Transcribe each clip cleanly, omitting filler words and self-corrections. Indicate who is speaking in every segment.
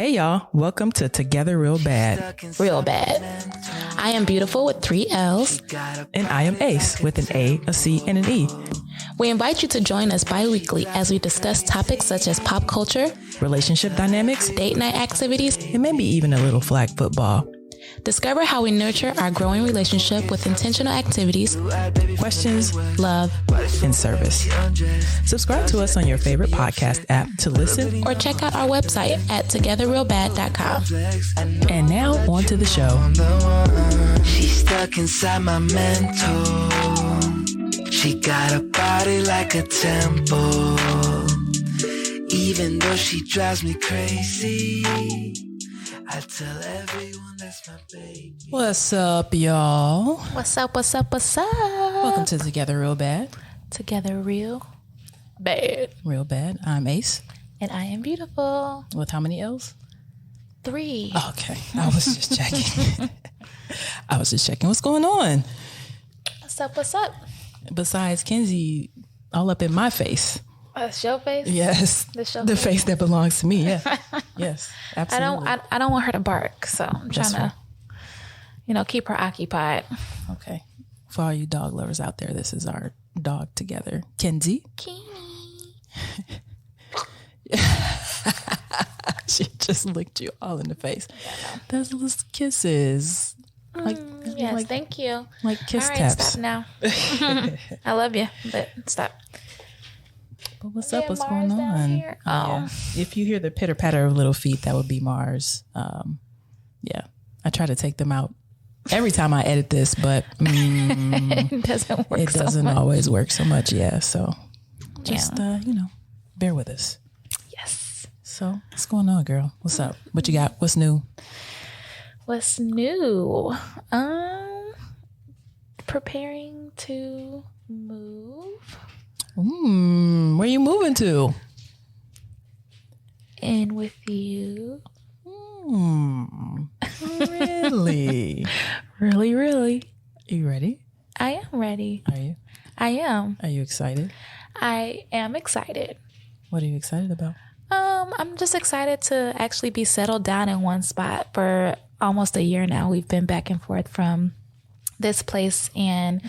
Speaker 1: Hey y'all, welcome to Together Real Bad.
Speaker 2: Real bad. I am beautiful with 3 L's.
Speaker 1: And I am Ace with an A, a C, and an E.
Speaker 2: We invite you to join us bi-weekly as we discuss topics such as pop culture,
Speaker 1: relationship dynamics,
Speaker 2: date night activities,
Speaker 1: and maybe even a little flag football.
Speaker 2: Discover how we nurture our growing relationship with intentional activities,
Speaker 1: questions,
Speaker 2: love,
Speaker 1: and service. Subscribe to us on your favorite podcast app to listen
Speaker 2: or check out our website at togetherrealbad.com.
Speaker 1: And now on to the show.
Speaker 3: She's stuck inside my mental. She got a body like a temple. Even though she drives me crazy, I tell everyone that's my baby.
Speaker 1: What's up, y'all?
Speaker 2: What's up, what's up, what's up?
Speaker 1: Welcome to Together Real Bad.
Speaker 2: Together Real Bad.
Speaker 1: Real Bad. I'm Ace.
Speaker 2: And I am beautiful.
Speaker 1: With how many L's?
Speaker 2: 3.
Speaker 1: Okay. I was just checking. What's going on?
Speaker 2: What's up, what's up?
Speaker 1: Besides Kenzie all up in my face.
Speaker 2: That's your face?
Speaker 1: Yes. The face that belongs to me. Yeah. Yes. Absolutely.
Speaker 2: I don't want her to bark, so I'm trying to, keep her occupied.
Speaker 1: Okay. For all you dog lovers out there, this is our dog together. Kenzie.
Speaker 2: Kenny.
Speaker 1: She just licked you all in the face. Those little kisses.
Speaker 2: Yes, thank you.
Speaker 1: Like kiss
Speaker 2: all right,
Speaker 1: taps.
Speaker 2: Stop now. I love you, but stop.
Speaker 1: But what's up? What's going on? Yeah. If you hear the pitter patter of little feet, that would be Mars. Yeah, I try to take them out every time I edit this, but
Speaker 2: it doesn't work.
Speaker 1: It doesn't always work so much. Yeah, so just bear with us.
Speaker 2: Yes.
Speaker 1: So what's going on, girl? What's up? What you got? What's new?
Speaker 2: What's new? Preparing to move.
Speaker 1: Where you moving to?
Speaker 2: In with you.
Speaker 1: Really?
Speaker 2: Really?
Speaker 1: You ready?
Speaker 2: I am ready.
Speaker 1: Are you?
Speaker 2: I am.
Speaker 1: Are you excited?
Speaker 2: I am excited.
Speaker 1: What are you excited about?
Speaker 2: I'm just excited to actually be settled down in one spot. For almost a year now, we've been back and forth from this place and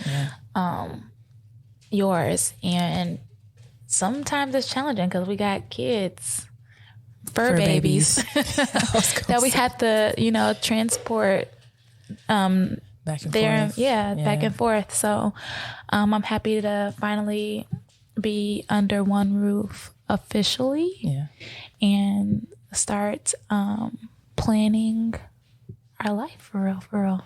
Speaker 2: yours, and sometimes it's challenging because we got kids, fur babies that we have to transport
Speaker 1: back and forth.
Speaker 2: Back and forth. So I'm happy to finally be under one roof officially and start planning our life for real.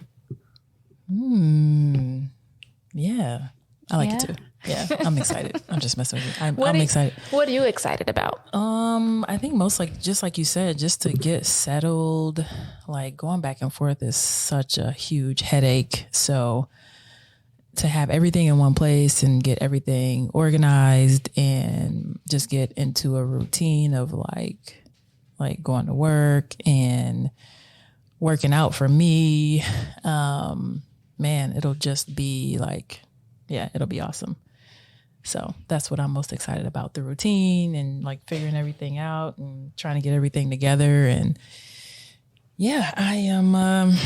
Speaker 1: Yeah, I like it too. Yeah, I'm excited. I'm just messing with you. I'm excited.
Speaker 2: What are you excited about?
Speaker 1: I think most just like you said, just to get settled. Like going back and forth is such a huge headache. So to have everything in one place and get everything organized and just get into a routine of like going to work and working out for me, man, it'll just be it'll be awesome. So that's what I'm most excited about, the routine and like figuring everything out and trying to get everything together. And I am, I'm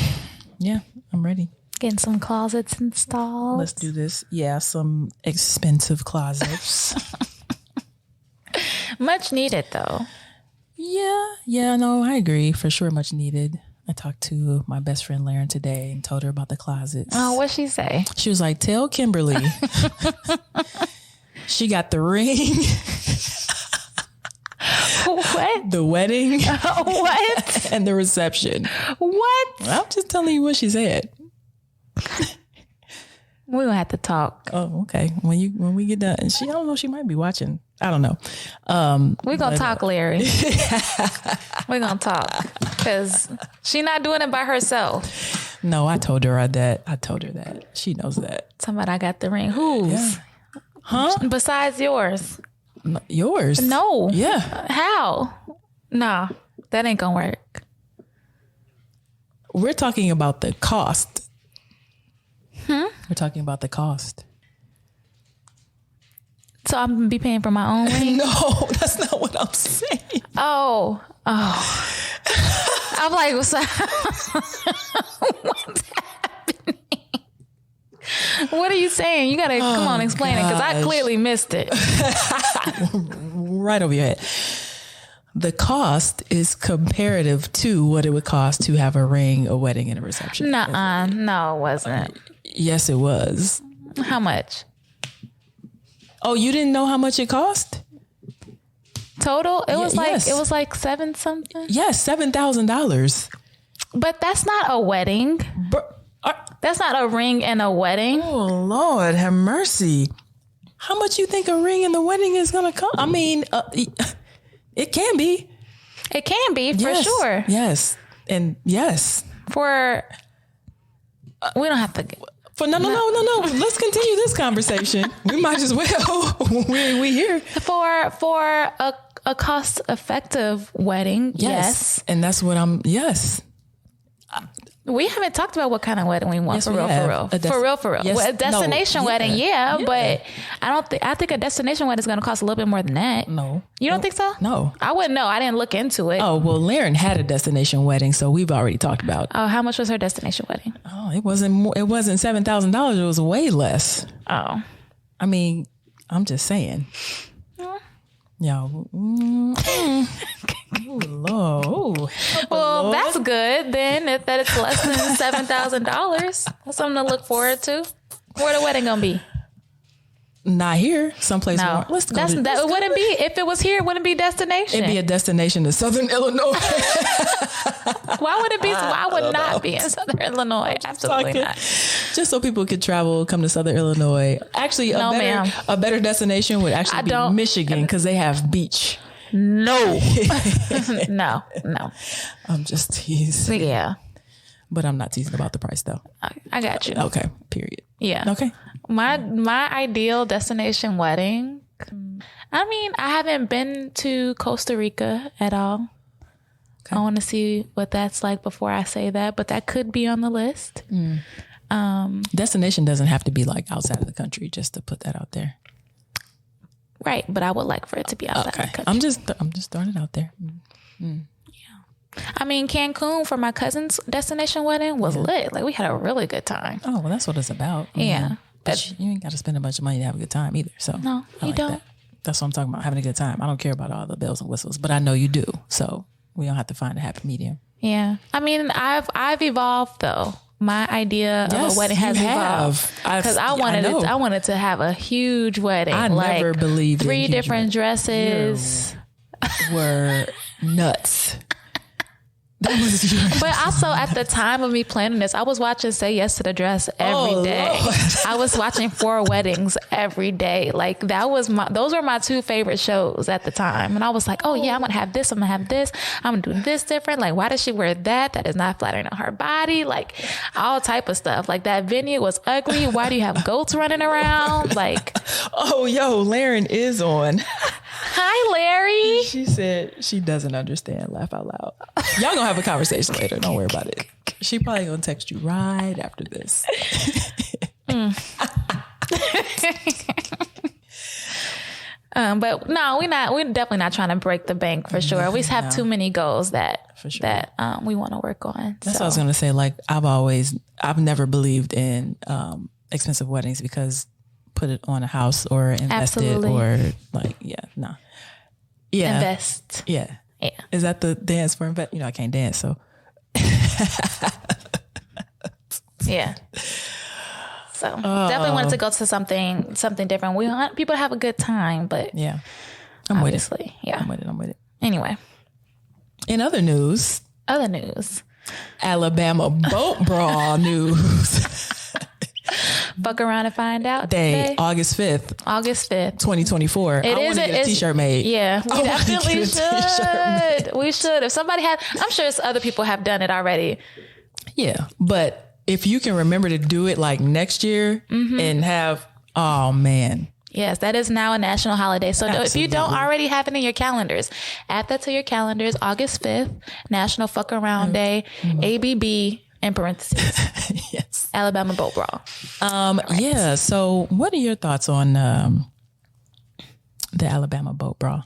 Speaker 1: ready.
Speaker 2: Getting some closets installed.
Speaker 1: Let's do this. Yeah, some expensive closets.
Speaker 2: Much needed though.
Speaker 1: Yeah, no, I agree. For sure, much needed. I talked to my best friend Lauren today and told her about the closets.
Speaker 2: Oh, what'd she say?
Speaker 1: She was like, tell Kimberly she got the ring.
Speaker 2: What?
Speaker 1: The wedding.
Speaker 2: What?
Speaker 1: And the reception.
Speaker 2: What?
Speaker 1: I'm just telling you what she said.
Speaker 2: We're gonna have to talk.
Speaker 1: Oh, okay. When we get done. And I don't know, she might be watching. I don't know.
Speaker 2: We're gonna talk, Larry. We're gonna talk. Because she's not doing it by herself.
Speaker 1: No, I told her that. She knows that.
Speaker 2: Somebody, I got the ring. Whose?
Speaker 1: Yeah. Huh?
Speaker 2: Besides yours.
Speaker 1: No, yours?
Speaker 2: No.
Speaker 1: Yeah.
Speaker 2: How? Nah, that ain't gonna work.
Speaker 1: We're talking about the cost. We're talking about the cost.
Speaker 2: So I'm gonna be paying for my own ring?
Speaker 1: No, that's not what I'm saying.
Speaker 2: Oh. I'm like, what's happening? What are you saying? You gotta come on, explain it, because I clearly missed it.
Speaker 1: Right over your head. The cost is comparative to what it would cost to have a ring, a wedding, and a reception.
Speaker 2: Nuh-uh. No, it wasn't.
Speaker 1: Yes, it was.
Speaker 2: How much?
Speaker 1: Oh, you didn't know how much it cost?
Speaker 2: Total? It was
Speaker 1: yes.
Speaker 2: it was like 7 something.
Speaker 1: Yes, $7,000.
Speaker 2: But that's not a wedding. That's not a ring and a wedding.
Speaker 1: Oh, Lord, have mercy. How much you think a ring and the wedding is going to cost? I mean, it can be.
Speaker 2: It can be, for sure.
Speaker 1: Yes. And yes.
Speaker 2: For, we don't have to.
Speaker 1: No. Let's continue this conversation. We might as well. we here.
Speaker 2: For a cost-effective wedding, yes.
Speaker 1: And that's what yes.
Speaker 2: We haven't talked about what kind of wedding we want.
Speaker 1: Yes,
Speaker 2: for real. For real.
Speaker 1: Yes,
Speaker 2: Well, a destination wedding, yeah, but I think a destination wedding is going to cost a little bit more than that.
Speaker 1: No.
Speaker 2: You don't think so?
Speaker 1: No.
Speaker 2: I wouldn't know. I didn't look into it.
Speaker 1: Oh, well, Laren had a destination wedding, so we've already talked about.
Speaker 2: Oh, how much was her destination wedding?
Speaker 1: Oh, it wasn't $7,000. It was way less.
Speaker 2: Oh.
Speaker 1: I mean, I'm just saying. Yo. Oh, Lord.
Speaker 2: Well,
Speaker 1: Lord.
Speaker 2: that's good then. If that it's less than $7,000, that's something to look forward to. Where the wedding gonna be?
Speaker 1: Not here. Someplace
Speaker 2: No,
Speaker 1: more. Let's go.
Speaker 2: It wouldn't be. If it was here, it wouldn't be destination.
Speaker 1: It'd be a destination in Southern Illinois.
Speaker 2: Why would it be? Why would not be in Southern Illinois? Absolutely not.
Speaker 1: Just so people could travel, come to Southern Illinois. Actually, a better destination would actually be Michigan, because they have beach.
Speaker 2: No. No.
Speaker 1: I'm just teasing.
Speaker 2: Yeah.
Speaker 1: But I'm not teasing about the price, though.
Speaker 2: I got you.
Speaker 1: Okay. Period.
Speaker 2: Yeah.
Speaker 1: Okay.
Speaker 2: My ideal destination wedding. I mean, I haven't been to Costa Rica at all. Okay. I want to see what that's like before I say that, but that could be on the list.
Speaker 1: Destination doesn't have to be like outside of the country, just to put that out there.
Speaker 2: Right, but I would like for it to be outside of the country.
Speaker 1: I'm just throwing it out there.
Speaker 2: Yeah. I mean, Cancun for my cousin's destination wedding was lit. Like, we had a really good time.
Speaker 1: Oh, well, that's what it's about.
Speaker 2: Yeah.
Speaker 1: But you ain't got to spend a bunch of money to have a good time either. So
Speaker 2: no, you don't.
Speaker 1: That. That's what I'm talking about, having a good time. I don't care about all the bells and whistles, but I know you do. So we don't have to find a happy medium.
Speaker 2: Yeah. I mean, I've evolved, though. My idea of a wedding has evolved, because I wanted to have a huge wedding.
Speaker 1: I never believed
Speaker 2: 3 different dresses.
Speaker 1: Were nuts. That was
Speaker 2: But also at the time of me planning this, I was watching Say Yes to the Dress every day.
Speaker 1: Lord.
Speaker 2: I was watching 4 Weddings every day. Like, those were my 2 favorite shows at the time. And I was like, oh yeah, I'm gonna have this, I'm gonna have this, I'm gonna do this different. Like, why does she wear that? That is not flattering on her body. Like, all type of stuff. Like, that venue was ugly. Why do you have goats running around? Like,
Speaker 1: oh, yo, Laren is on.
Speaker 2: Hi, Larry.
Speaker 1: She said she doesn't understand. Laugh out loud. Y'all gonna have a conversation later. Don't worry about it. She probably gonna text you right after this.
Speaker 2: But no, we're definitely not trying to break the bank, for sure. We have too many goals that we want to work on.
Speaker 1: That's what I was gonna say. Like, I've never believed in expensive weddings, because put it on a house or invest it, or like,
Speaker 2: invest.
Speaker 1: Yeah. Is that the dance for invest? I can't dance, so.
Speaker 2: Yeah. So definitely wanted to go to something different. We want people to have a good time, but
Speaker 1: yeah,
Speaker 2: I'm with it. Yeah,
Speaker 1: I'm with it.
Speaker 2: Anyway,
Speaker 1: in other news, Alabama boat brawl news.
Speaker 2: Fuck around and find out.
Speaker 1: Day, August 5th, 2024. I want to get a t-shirt made.
Speaker 2: Yeah, we definitely should. We should. If somebody I'm sure other people have done it already.
Speaker 1: Yeah, but if you can remember to do it like next year and have, oh man.
Speaker 2: Yes, that is now a national holiday. So if you don't already have it in your calendars, add that to your calendars. August 5th, National Fuck Around Day, ABB in parentheses.
Speaker 1: Yes.
Speaker 2: Alabama Boat Brawl.
Speaker 1: Right. Yeah. So what are your thoughts on the Alabama Boat Brawl?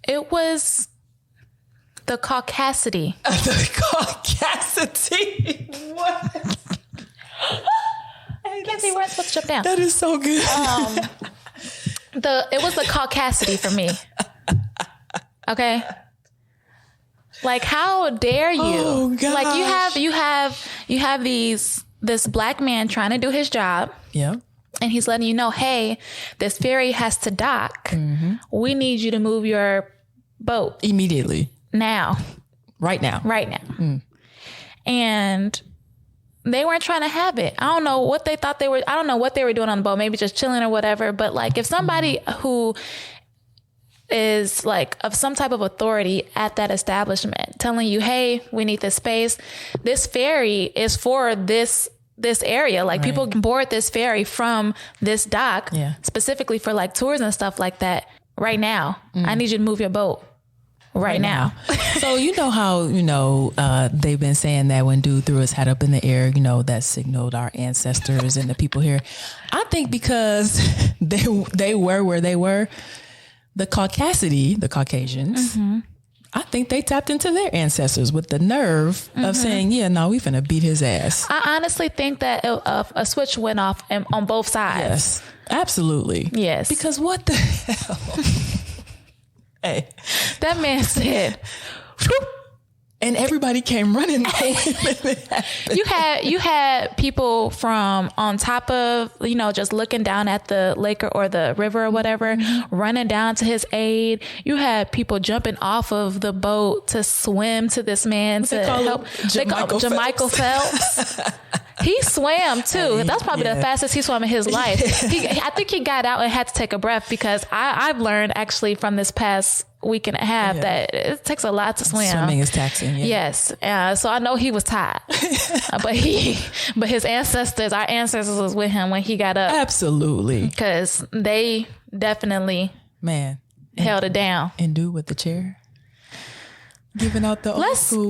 Speaker 2: It was The caucasity.
Speaker 1: The caucasity. What?
Speaker 2: I can't see where it's supposed to jump down.
Speaker 1: That is so good.
Speaker 2: It was the caucasity for me. Okay. Like, how dare you?
Speaker 1: Oh, gosh.
Speaker 2: Like, you have this black man trying to do his job.
Speaker 1: Yeah.
Speaker 2: And he's letting you know, hey, this ferry has to dock. We need you to move your boat
Speaker 1: Immediately.
Speaker 2: now.
Speaker 1: Right now.
Speaker 2: And they weren't trying to have it. I don't know what they thought I don't know what they were doing on the boat, maybe just chilling or whatever. But like, if somebody who is like of some type of authority at that establishment telling you, hey, we need this space, this ferry is for this area. Like, people can board this ferry from this dock specifically for like tours and stuff like that right now. I need you to move your boat right now.
Speaker 1: So you know how, they've been saying that when dude threw his hat up in the air, that signaled our ancestors and the people here. I think because they were where they were, the Caucasians, I think they tapped into their ancestors with the nerve of saying, yeah, no, we finna beat his ass.
Speaker 2: I honestly think that a switch went off on both sides.
Speaker 1: Yes, absolutely.
Speaker 2: Yes.
Speaker 1: Because what the hell? Hey.
Speaker 2: That man said,
Speaker 1: and everybody came running.
Speaker 2: you had people from on top of, just looking down at the lake or the river or whatever, running down to his aid. You had people jumping off of the boat to swim to this man to help. Jamaican Phelps. He swam too. That's probably the fastest he swam in his life. I think he got out and had to take a breath, because I've learned actually from this past week and a half that it takes a lot to swim.
Speaker 1: Swimming is taxing. Yeah.
Speaker 2: Yes. So I know he was tired, but his ancestors, our ancestors, was with him when he got up.
Speaker 1: Absolutely.
Speaker 2: Because they definitely held it down.
Speaker 1: And do with the chair. Giving out the
Speaker 2: let's give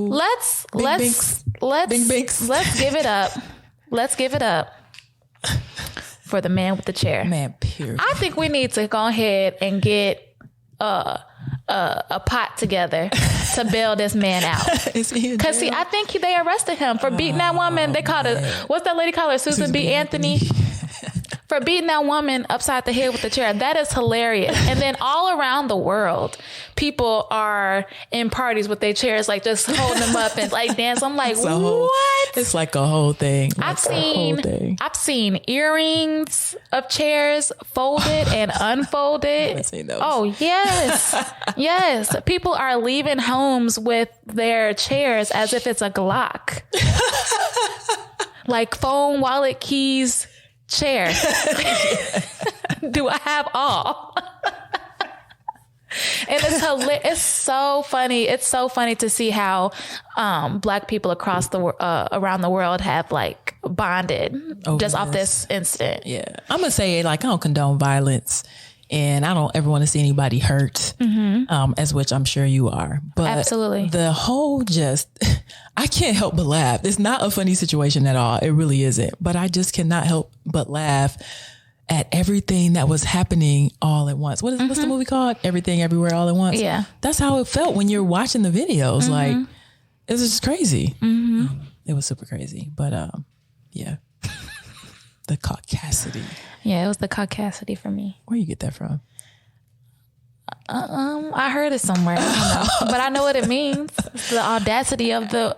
Speaker 2: it up. Let's give it up for the man with the chair.
Speaker 1: Man, period.
Speaker 2: I think we need to go ahead and get a pot together to bail this man out. Because see, I think they arrested him for beating that woman. They called her, what's that lady called her? Susan B. Anthony. For beating that woman upside the head with the chair. That is hilarious. And then all around the world, people are in parties with their chairs, like just holding them up and like dance. I'm like, what?
Speaker 1: It's like a whole thing.
Speaker 2: I've seen earrings of chairs folded and unfolded. I haven't seen those. Oh yes. Yes. People are leaving homes with their chairs as if it's a Glock. Like phone, wallet, keys, chair. Do I have all? And it's so funny. It's so funny to see how Black people across around the world have like bonded just off this incident.
Speaker 1: Yeah, I'm gonna say, like, I don't condone violence, and I don't ever want to see anybody hurt. As which I'm sure you are. But
Speaker 2: absolutely,
Speaker 1: the whole I can't help but laugh. It's not a funny situation at all. It really isn't. But I just cannot help but laugh at everything that was happening all at once. What's the movie called? Everything, Everywhere, All at Once.
Speaker 2: Yeah.
Speaker 1: That's how it felt when you're watching the videos. Like, it was just crazy. It was super crazy. But yeah. The caucasity.
Speaker 2: Yeah, it was the caucasity for me.
Speaker 1: Where you get that from?
Speaker 2: I heard it somewhere. I don't know. But I know what it means. It's the audacity of the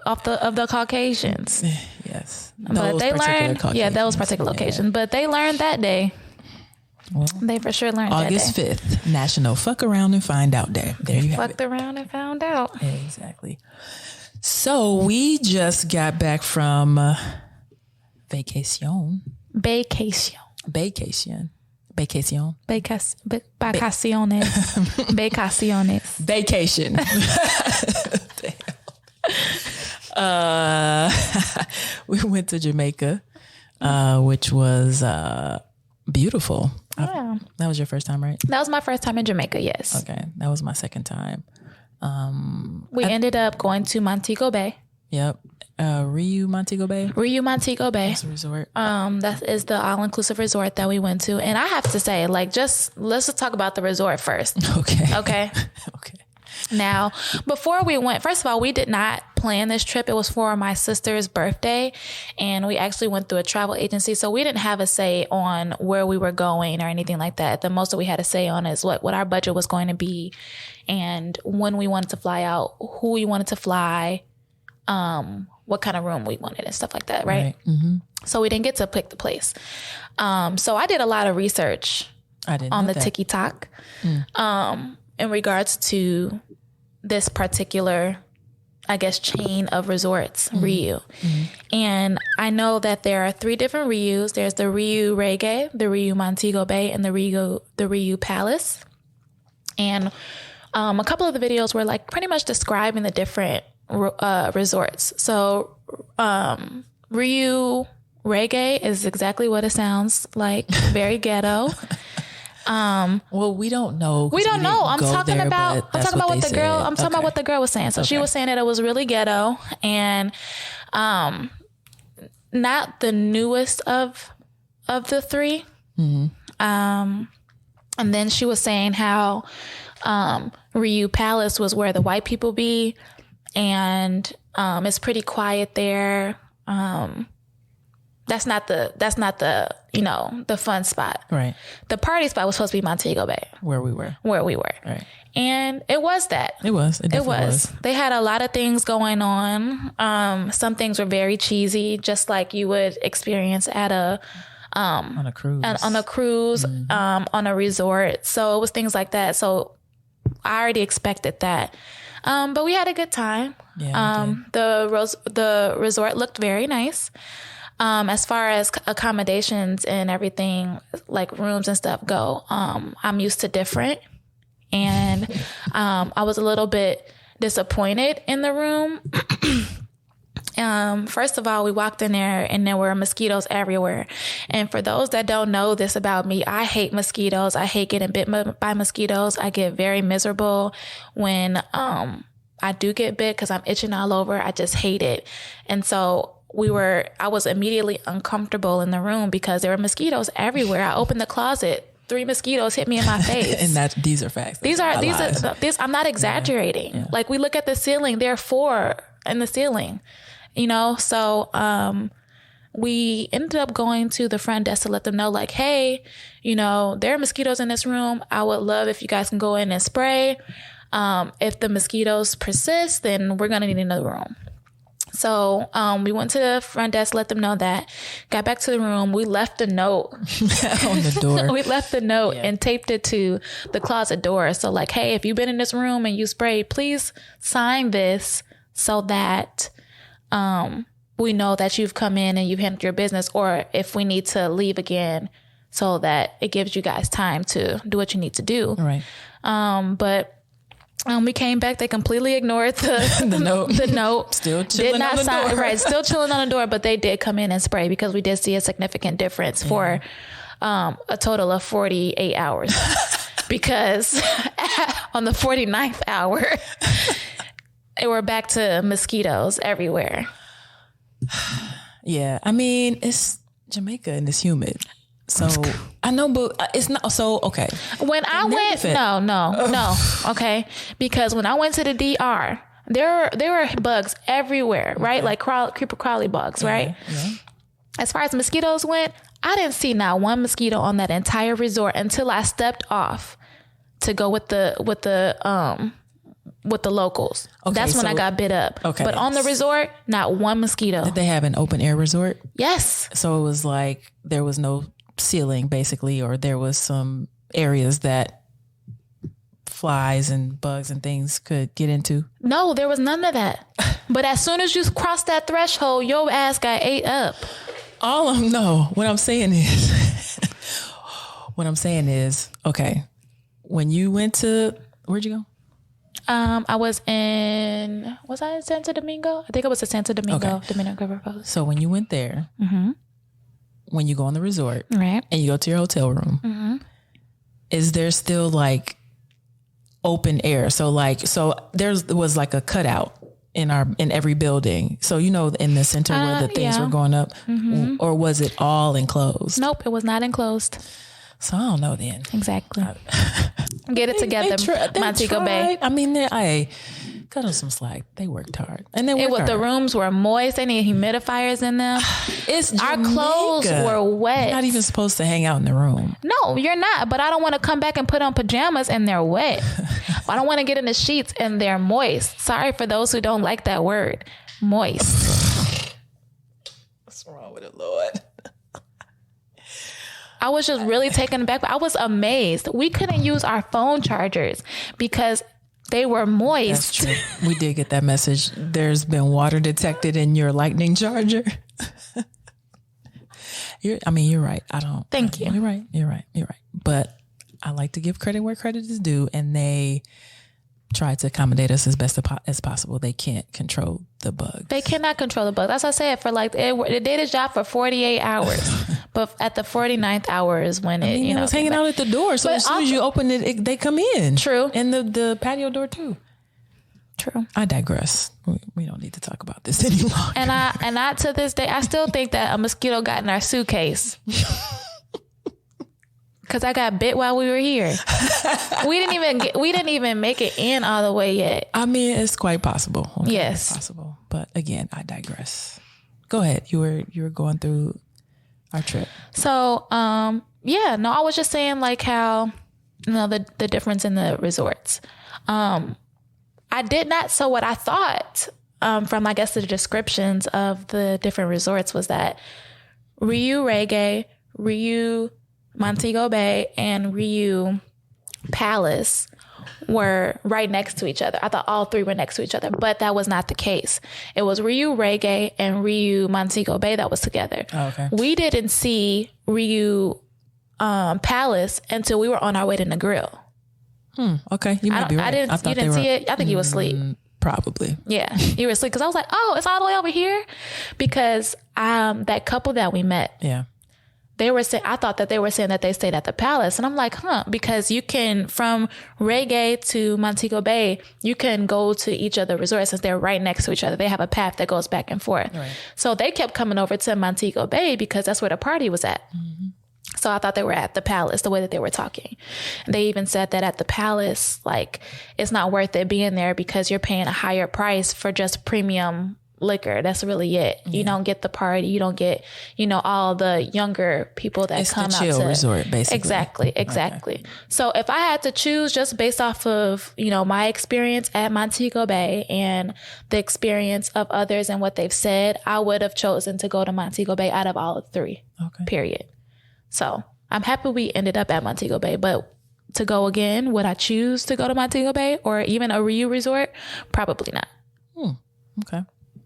Speaker 2: Caucasians.
Speaker 1: Yes.
Speaker 2: But they learned, those particular occasions. But they learned that day. Well, they for sure learned
Speaker 1: August
Speaker 2: that day.
Speaker 1: 5th, National Fuck Around and Find Out Day. There you have it.
Speaker 2: Fucked around and found out.
Speaker 1: Exactly. So we just got back from vacation.
Speaker 2: Vacaciones.
Speaker 1: Vacation. Vacation. We went to Jamaica, which was beautiful.
Speaker 2: Yeah.
Speaker 1: That was your first time, right?
Speaker 2: That was my first time in Jamaica, yes.
Speaker 1: Okay. That was my second time.
Speaker 2: We ended up going to Montego Bay.
Speaker 1: Yep. Riu Montego Bay.
Speaker 2: That's
Speaker 1: a resort.
Speaker 2: That is the all-inclusive resort that we went to. And I have to say, like, let's just talk about the resort first.
Speaker 1: Okay.
Speaker 2: Okay. Now, before we went, first of all, we did not plan this trip. It was for my sister's birthday, and we actually went through a travel agency. So we didn't have a say on where we were going or anything like that. The most that we had a say on is what our budget was going to be and when we wanted to fly out, who we wanted to fly, what kind of room we wanted and stuff like that. Right.
Speaker 1: Mm-hmm.
Speaker 2: So we didn't get to pick the place. So I did a lot of research on the TikTok in regards to this particular, I guess, chain of resorts, Ryu. Mm-hmm. And I know that there are 3 different Ryus. There's the Ryu Reggae, the Ryu Montego Bay, and the Ryu Palace. And a couple of the videos were like pretty much describing the different resorts. So Ryu Reggae is exactly what it sounds like, very ghetto.
Speaker 1: Well, we don't know.
Speaker 2: We don't know. I'm talking about what the girl. I'm talking about what the girl was saying. So she was saying that it was really ghetto and not the newest of the 3.
Speaker 1: Mm-hmm.
Speaker 2: And then she was saying how Ryu Palace was where the white people be, and it's pretty quiet there. That's not the the fun spot.
Speaker 1: Right.
Speaker 2: The party spot was supposed to be Montego Bay,
Speaker 1: where we were.
Speaker 2: Right. And it was that.
Speaker 1: It definitely was.
Speaker 2: They had a lot of things going on. Some things were very cheesy, just like you would experience at on a cruise, mm-hmm. On a resort. So it was things like that. So I already expected that. But we had a good time.
Speaker 1: Yeah,
Speaker 2: the resort looked very nice. As far as accommodations and everything, like rooms and stuff go, I'm used to different. And I was a little bit disappointed in the room. First of all, we walked in there and there were mosquitoes everywhere. And for those that don't know this about me, I hate mosquitoes. I hate getting bit by mosquitoes. I get very miserable when I do get bit because I'm itching all over. I just hate it. And so I was immediately uncomfortable in the room because there were mosquitoes everywhere. I opened the closet. 3 mosquitoes hit me in my face.
Speaker 1: And these are facts.
Speaker 2: I'm not exaggerating. Yeah. Like we look at the ceiling, there are 4 in the ceiling, so we ended up going to the front desk to let them know like, hey, there are mosquitoes in this room. I would love if you guys can go in and spray. If the mosquitoes persist, then we're going to need another room. So we went to the front desk, let them know that, got back to the room. We left a note
Speaker 1: on the door.
Speaker 2: We left the note and taped it to the closet door. So like, hey, if you've been in this room and you sprayed, please sign this so that we know that you've come in and you've handled your business, or if we need to leave again so that it gives you guys time to do what you need to do.
Speaker 1: Right.
Speaker 2: But we came back. They completely ignored the note. The note.
Speaker 1: Still chilling on the door.
Speaker 2: Right. Still chilling on the door, but they did come in and spray because we did see a significant difference for a total of 48 hours. Because on the 49th hour, they were back to mosquitoes everywhere.
Speaker 1: Yeah. I mean, it's Jamaica and it's humid. So I know, but it's not so okay.
Speaker 2: When I went, no. Okay. Because when I went to the DR, there were bugs everywhere, right? Like creeper crawly bugs, right?
Speaker 1: Yeah.
Speaker 2: As far as mosquitoes went, I didn't see not one mosquito on that entire resort until I stepped off to go with the locals. Okay, that's when I got bit up.
Speaker 1: Okay.
Speaker 2: But on the resort, not one mosquito.
Speaker 1: Did they have an open air resort?
Speaker 2: Yes.
Speaker 1: So it was like there was no ceiling basically, or there was some areas that flies and bugs and things could get into?
Speaker 2: No, there was none of that. But as soon as you crossed that threshold, your ass got ate up.
Speaker 1: What I'm saying is, okay, when you went to, where'd you go?
Speaker 2: Was I in Santo Domingo? I think it was in Santo Domingo, okay. Dominican Republic.
Speaker 1: So when you went there,
Speaker 2: mm-hmm.
Speaker 1: when you go on the resort,
Speaker 2: right,
Speaker 1: and you go to your hotel room,
Speaker 2: mm-hmm.
Speaker 1: is there still like open air? So there was like a cutout in every building. So, in the center where the things were going up,
Speaker 2: mm-hmm.
Speaker 1: or was it all enclosed?
Speaker 2: Nope, it was not enclosed.
Speaker 1: So I don't know then.
Speaker 2: Exactly. Get it together, Montego Bay.
Speaker 1: I mean, I cut them some slack. They worked hard, and they worked hard.
Speaker 2: The rooms were moist. They need humidifiers in them. Our clothes were wet.
Speaker 1: You're not even supposed to hang out in the room.
Speaker 2: No, you're not. But I don't want to come back and put on pajamas and they're wet. I don't want to get in the sheets and they're moist. Sorry for those who don't like that word, moist.
Speaker 1: What's wrong with it, Lord?
Speaker 2: I was just really taken aback. I was amazed. We couldn't use our phone chargers because they were moist.
Speaker 1: That's true. We did get that message. There's been water detected in your lightning charger. You're right.
Speaker 2: Thank you.
Speaker 1: You're right. But I like to give credit where credit is due, and they try to accommodate us as best as possible. They can't control the bugs.
Speaker 2: They cannot control the bugs. As I said, for like it did its job for 48 hours, but at the 49th hour is when it
Speaker 1: was hanging out at the door. So as soon as you open it, they come in.
Speaker 2: True,
Speaker 1: and the patio door too.
Speaker 2: True.
Speaker 1: I digress. We don't need to talk about this any longer.
Speaker 2: And I to this day, I still think that a mosquito got in our suitcase. Cause I got bit while we were here. We didn't even make it in all the way yet.
Speaker 1: I mean, it's quite possible. Okay,
Speaker 2: yes,
Speaker 1: it's possible. But again, I digress. Go ahead. You were going through our trip.
Speaker 2: So, I was just saying like how, the difference in the resorts. I did not. So what I thought from, I guess, the descriptions of the different resorts was that Riu Reggae, Riu Montego Bay, and Riu Palace were right next to each other. I thought all three were next to each other, but that was not the case. It was Riu Reggae and Riu Montego Bay that was together.
Speaker 1: Oh, okay.
Speaker 2: We didn't see Riu Palace until we were on our way to Negril.
Speaker 1: Okay, you might be right.
Speaker 2: You didn't see it? I think you was asleep.
Speaker 1: Probably.
Speaker 2: Yeah, you were asleep because I was like, oh, it's all the way over here. Because that couple that we met,
Speaker 1: yeah,
Speaker 2: they were saying, I thought that they were saying that they stayed at the Palace, and I'm like, because you can, from Reggae to Montego Bay, you can go to each of the resorts since they're right next to each other. They have a path that goes back and forth. Right. So they kept coming over to Montego Bay because that's where the party was at. Mm-hmm. So I thought they were at the Palace, the way that they were talking. And they even said that at the Palace, like, it's not worth it being there because you're paying a higher price for just premium liquor. That's really it. Yeah. You don't get the party. You don't get, all the younger people that come out to.
Speaker 1: It's the chill resort, basically.
Speaker 2: Exactly. Okay. So if I had to choose just based off of, my experience at Montego Bay and the experience of others and what they've said, I would have chosen to go to Montego Bay out of all of three, period. So I'm happy we ended up at Montego Bay, but to go again, would I choose to go to Montego Bay or even a Riu resort? Probably not.
Speaker 1: Okay.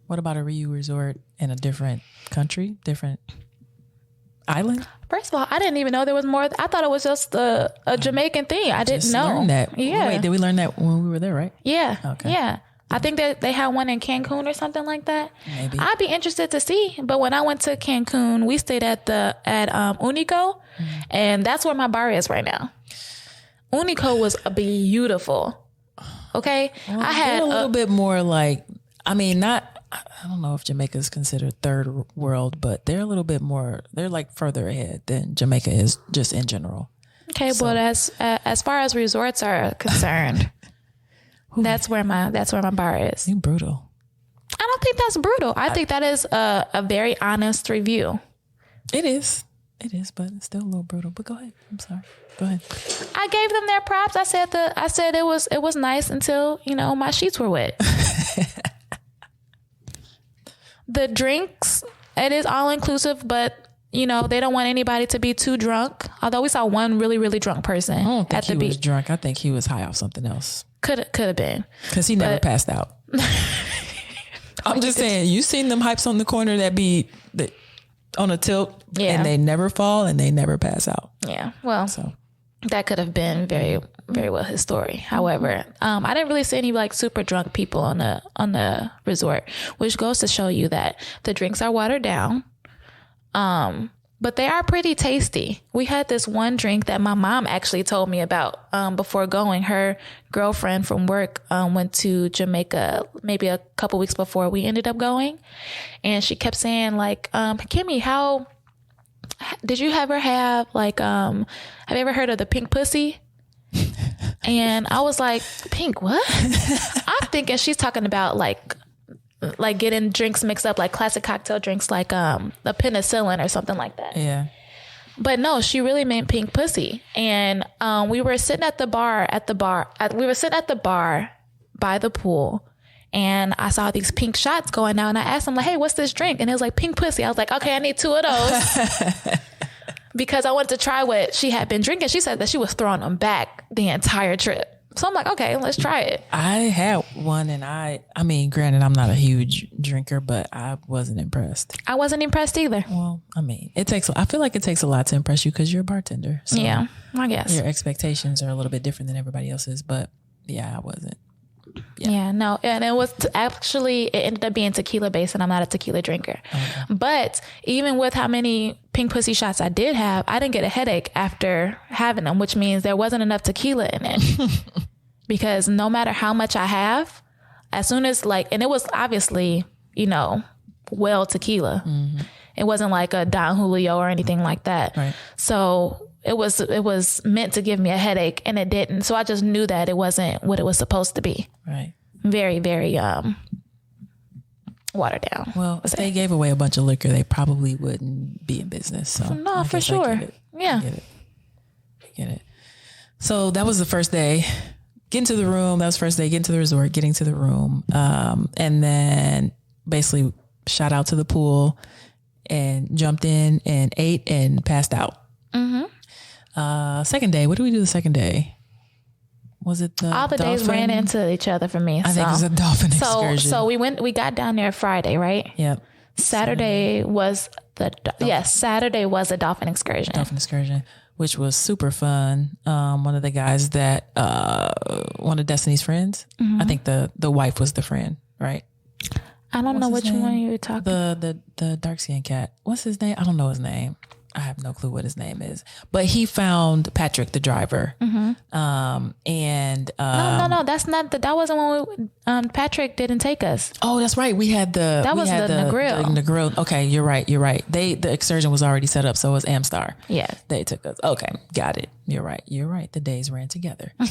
Speaker 1: What about a Riu resort in a different country, different island?
Speaker 2: First of all, I didn't even know there was more. I thought it was just a Jamaican thing. I didn't know.
Speaker 1: Learned that.
Speaker 2: Yeah.
Speaker 1: Wait, did we learn that when we were there, right?
Speaker 2: Yeah.
Speaker 1: Okay.
Speaker 2: Yeah. I think that they had one in Cancun or something like that.
Speaker 1: Maybe.
Speaker 2: I'd be interested to see. But when I went to Cancun, we stayed at Unico, and that's where my bar is right now. Unico was beautiful. Okay,
Speaker 1: well, I had a little bit more like. I mean, I don't know if Jamaica is considered third world, but they're a little bit more. They're like further ahead than Jamaica is just in general.
Speaker 2: Okay, so. But as far as resorts are concerned. That's where my bar is.
Speaker 1: You brutal.
Speaker 2: I don't think that's brutal. I think that is a very honest review.
Speaker 1: It is, but it's still a little brutal. But go ahead. I'm sorry. Go ahead.
Speaker 2: I gave them their props. I said it was nice until my sheets were wet. The drinks, it is all inclusive, but they don't want anybody to be too drunk. Although we saw one really, really drunk person
Speaker 1: I don't think
Speaker 2: at the
Speaker 1: he
Speaker 2: beach.
Speaker 1: Was drunk. I think he was high off something else.
Speaker 2: Could have been.
Speaker 1: Because he never passed out. I'm just saying, you seen them hypes on the corner that be on a tilt and they never fall and they never pass out.
Speaker 2: Yeah. Well, that could have been very, very well his story. However, I didn't really see any like super drunk people on the resort, which goes to show you that the drinks are watered down. But they are pretty tasty. We had this one drink that my mom actually told me about before going. Her girlfriend from work went to Jamaica maybe a couple weeks before we ended up going. And she kept saying like, Kimmy, how did you ever have like, have you ever heard of the pink pussy? And I was like, Pink, what? I'm thinking she's talking about like getting drinks mixed up, like classic cocktail drinks, like a penicillin or something like that.
Speaker 1: Yeah.
Speaker 2: But no, she really meant pink pussy. And we were sitting at the bar, we were sitting at the bar by the pool. And I saw these pink shots going out. And I asked him, like, hey, what's this drink? And it was like pink pussy. I was like, okay, I need 2 of those. Because I wanted to try what she had been drinking. She said that she was throwing them back the entire trip. So I'm like, okay, let's try it.
Speaker 1: I had one, and I mean, granted, I'm not a huge drinker, but I wasn't impressed.
Speaker 2: I wasn't impressed either.
Speaker 1: Well, I mean, I feel like it takes a lot to impress you because you're a bartender. So
Speaker 2: yeah, I guess.
Speaker 1: Your expectations are a little bit different than everybody else's, but yeah, I wasn't.
Speaker 2: Yeah, no. And it was it ended up being tequila based, and I'm not a tequila drinker. Okay. But even with how many pink pussy shots I did have, I didn't get a headache after having them, which means there wasn't enough tequila in it. Because no matter how much I have, as soon as and it was obviously, well tequila. Mm-hmm. It wasn't like a Don Julio or anything like that. Right. So it was meant to give me a headache, and it didn't. So I just knew that it wasn't what it was supposed to be.
Speaker 1: Right.
Speaker 2: Very, very watered down.
Speaker 1: Well, if they gave away a bunch of liquor, they probably wouldn't be in business. So
Speaker 2: no, for sure. Yeah.
Speaker 1: I get it. So that was the first day. Getting to the room. That was the first day. Getting to the resort. Getting to the room. And then basically shot out to the pool and jumped in and ate and passed out. Mm-hmm. Second day. What did we do the second day? Was it the
Speaker 2: all the
Speaker 1: dolphin?
Speaker 2: Days ran into each other for me.
Speaker 1: I think it was a dolphin excursion.
Speaker 2: So we got down there Friday, right?
Speaker 1: Yep.
Speaker 2: Saturday was Saturday was a dolphin excursion.
Speaker 1: Dolphin excursion, which was super fun. One of the guys that one of Destiny's friends. Mm-hmm. I think the wife was the friend, right?
Speaker 2: I don't know which one you were talking.
Speaker 1: The dark skinned cat. What's his name? I don't know his name. I have no clue what his name is. But he found Patrick, the driver. Mm-hmm.
Speaker 2: No, that's not that wasn't when we Patrick didn't take us.
Speaker 1: Oh, that's right. We had the Negril. Okay, you're right. The excursion was already set up, so it was Amstar.
Speaker 2: Yeah.
Speaker 1: They took us. Okay, got it. You're right. The days ran together. Did